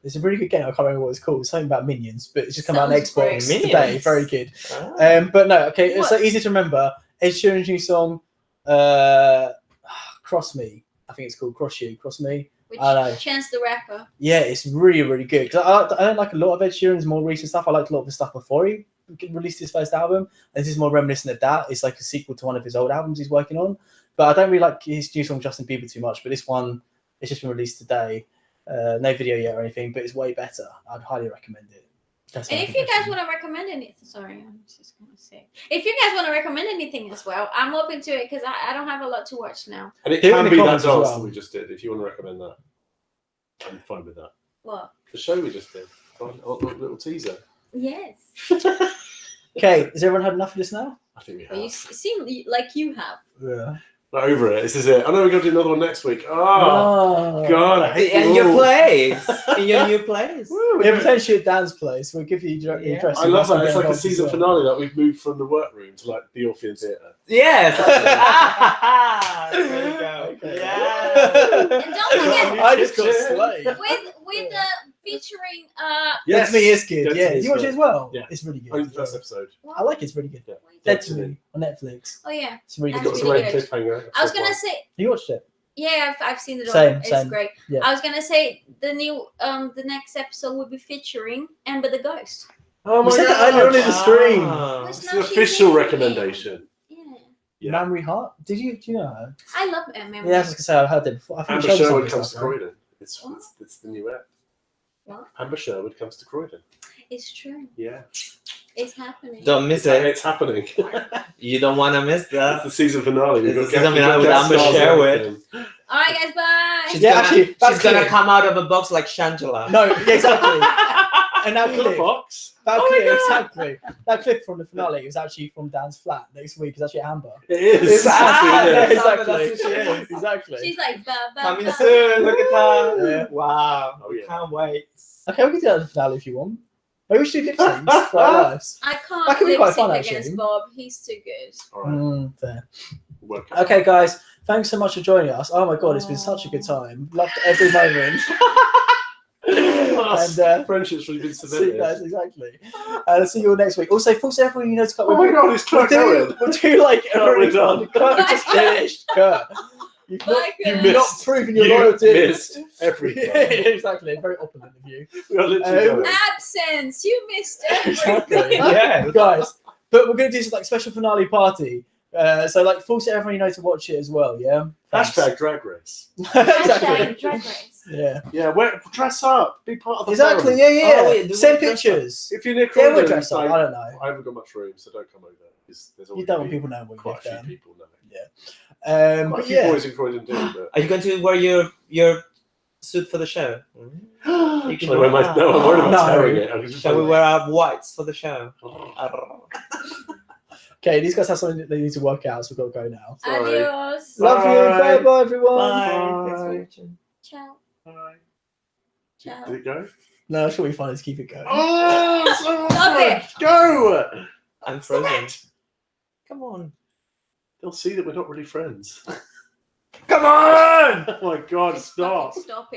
It's a really good game. I can't remember what it's called. Something about minions, but it's just come out on Sounds Xbox great. today. Minions. Very good. Ah. But no, okay. It's What? so easy to remember. Ed Sheeran's new song. Cross Me. I think it's called Cross You, Cross Me. Which I know. Chance the Rapper. Yeah, it's really, really good. 'Cause I don't like a lot of Ed Sheeran's more recent stuff. I liked a lot of the stuff before he released his first album. And this is more reminiscent of that. It's like a sequel to one of his old albums he's working on. But I don't really like his new song Justin Bieber too much. But this one, it's just been released today. No video yet or anything, but it's way better. I'd highly recommend it. That's And my if you guys confession. want to recommend anything, sorry, I'm just gonna say, if you guys want to recommend anything as well, I'm open to it because I don't have a lot to watch now. And it Do it in can the be that comments dance as well. that we just did. If you want to recommend that, I'm fine with that. What? The show we just did. Little teaser. Yes. Okay, has everyone had enough of this now? I think we have. Well, you seem like you have. Yeah. Not over it. This is it. I know we're going to do another one next week. Oh, God. I hate In you your all. place. In your new place. Woo, Yeah, potentially at Dan's place. We'll give you the Yeah. address. I love that. It's like a Involved as season well. finale that we've moved from the workroom to like the Orpheum Theatre. Yes. There you go. Okay. Yeah. And don't forget, I just got slayed. with featuring That's me, it's good. Dead to Yeah, Me you is watch good. it as well? Yeah. It's really good. Only the first episode. I like it, it's really good. Yeah. Dead to Me on Netflix. Oh yeah, It's really It's good. got That's some really great good. cliffhanger. I was gonna say, You watched it? yeah, I've seen it all. Same, It's same. great. Yeah. I was gonna say the next episode will be featuring Amber the Ghost. Oh We my said that God. earlier on in the stream. Ah. It's an official recommendation. Yeah, Yeah. Mamrie Hart? Do you know her? I love Amber. Yeah, I was gonna say I've heard it before. I think Amber Shelby Sherwood said comes this to last Croydon. It's the new act. What? Amber Sherwood comes to Croydon. It's true. Yeah. It's happening. Don't miss it. It's happening. You don't want to miss It's that. the season finale. We've It's got the season finale with guest Amber stars and Sherwood. everything. All right, guys. Bye. She's Yeah, gonna, actually, that's she's gonna clear. come out of a box like Shangela. No, yeah, exactly. And that Got a clip, box. that Oh my clip, God. exactly. That clip from the finale was actually from Dan's flat next week. It's actually Amber. It is. Exactly, It Yeah, is. Amber, exactly. that's who she is. Exactly. She's like, ba, ba, Coming ba. soon. Look at that. Yeah. Wow. Oh, yeah. Can't wait. Okay, we can do that in the finale if you want. Maybe we should do lip syncs for our lives. I That can't could be lip quite sync fun, against actually. Bob. He's too good. All right. Fair. Work it. Okay, guys, thanks so much for joining us. Oh my God, it's been such a good time. Loved every moment. And Friendships really been see you cemented. guys, exactly. See you all next week. Also, thanks to everyone you know to come. Oh my God, it's Kurt Owen. We'll do like a Kurt, really we're done. fun. Kurt just finished. Kurt, you've not, Bye, you've Kurt. not proven your You loyalty. missed everything. Yeah, exactly. Very opulent of you. We are literally going. Absence. You missed Exactly. everything. Yeah. Guys, but we're going to do this like special finale party. So like force everyone you know to watch it as well. Yeah. Thanks. Hashtag drag race. exactly. Hashtag Drag Race. Yeah. Yeah, dress up. Be part of the Exactly. fun. Yeah. Yeah. Oh, wait, do we Send dress up? pictures. If you're near Yeah, Croydon, we'll dress up. like, I don't know. I haven't got much room, so don't come over. There's You already don't want people knowing what quite you've a few done. people know. Quite Quite a but few yeah. boys in Croydon do, but Are you going to wear your suit for the show? you can can wear my, no, I'm worried about No. tearing it. I can just Shall we wear our whites for the show? Okay, these guys have something that they need to work out, so we've got to go now. Sorry. Adios. Love you. Bye. Bye bye, everyone. Bye. Thanks for watching. Ciao. Bye. Ciao. Did it go? No, I'm sure we find is keep it going. Oh, so Stop much. Go! I'm frozen. Come on. They'll see that we're not really friends. Come on! Oh my God, stop. Stop it.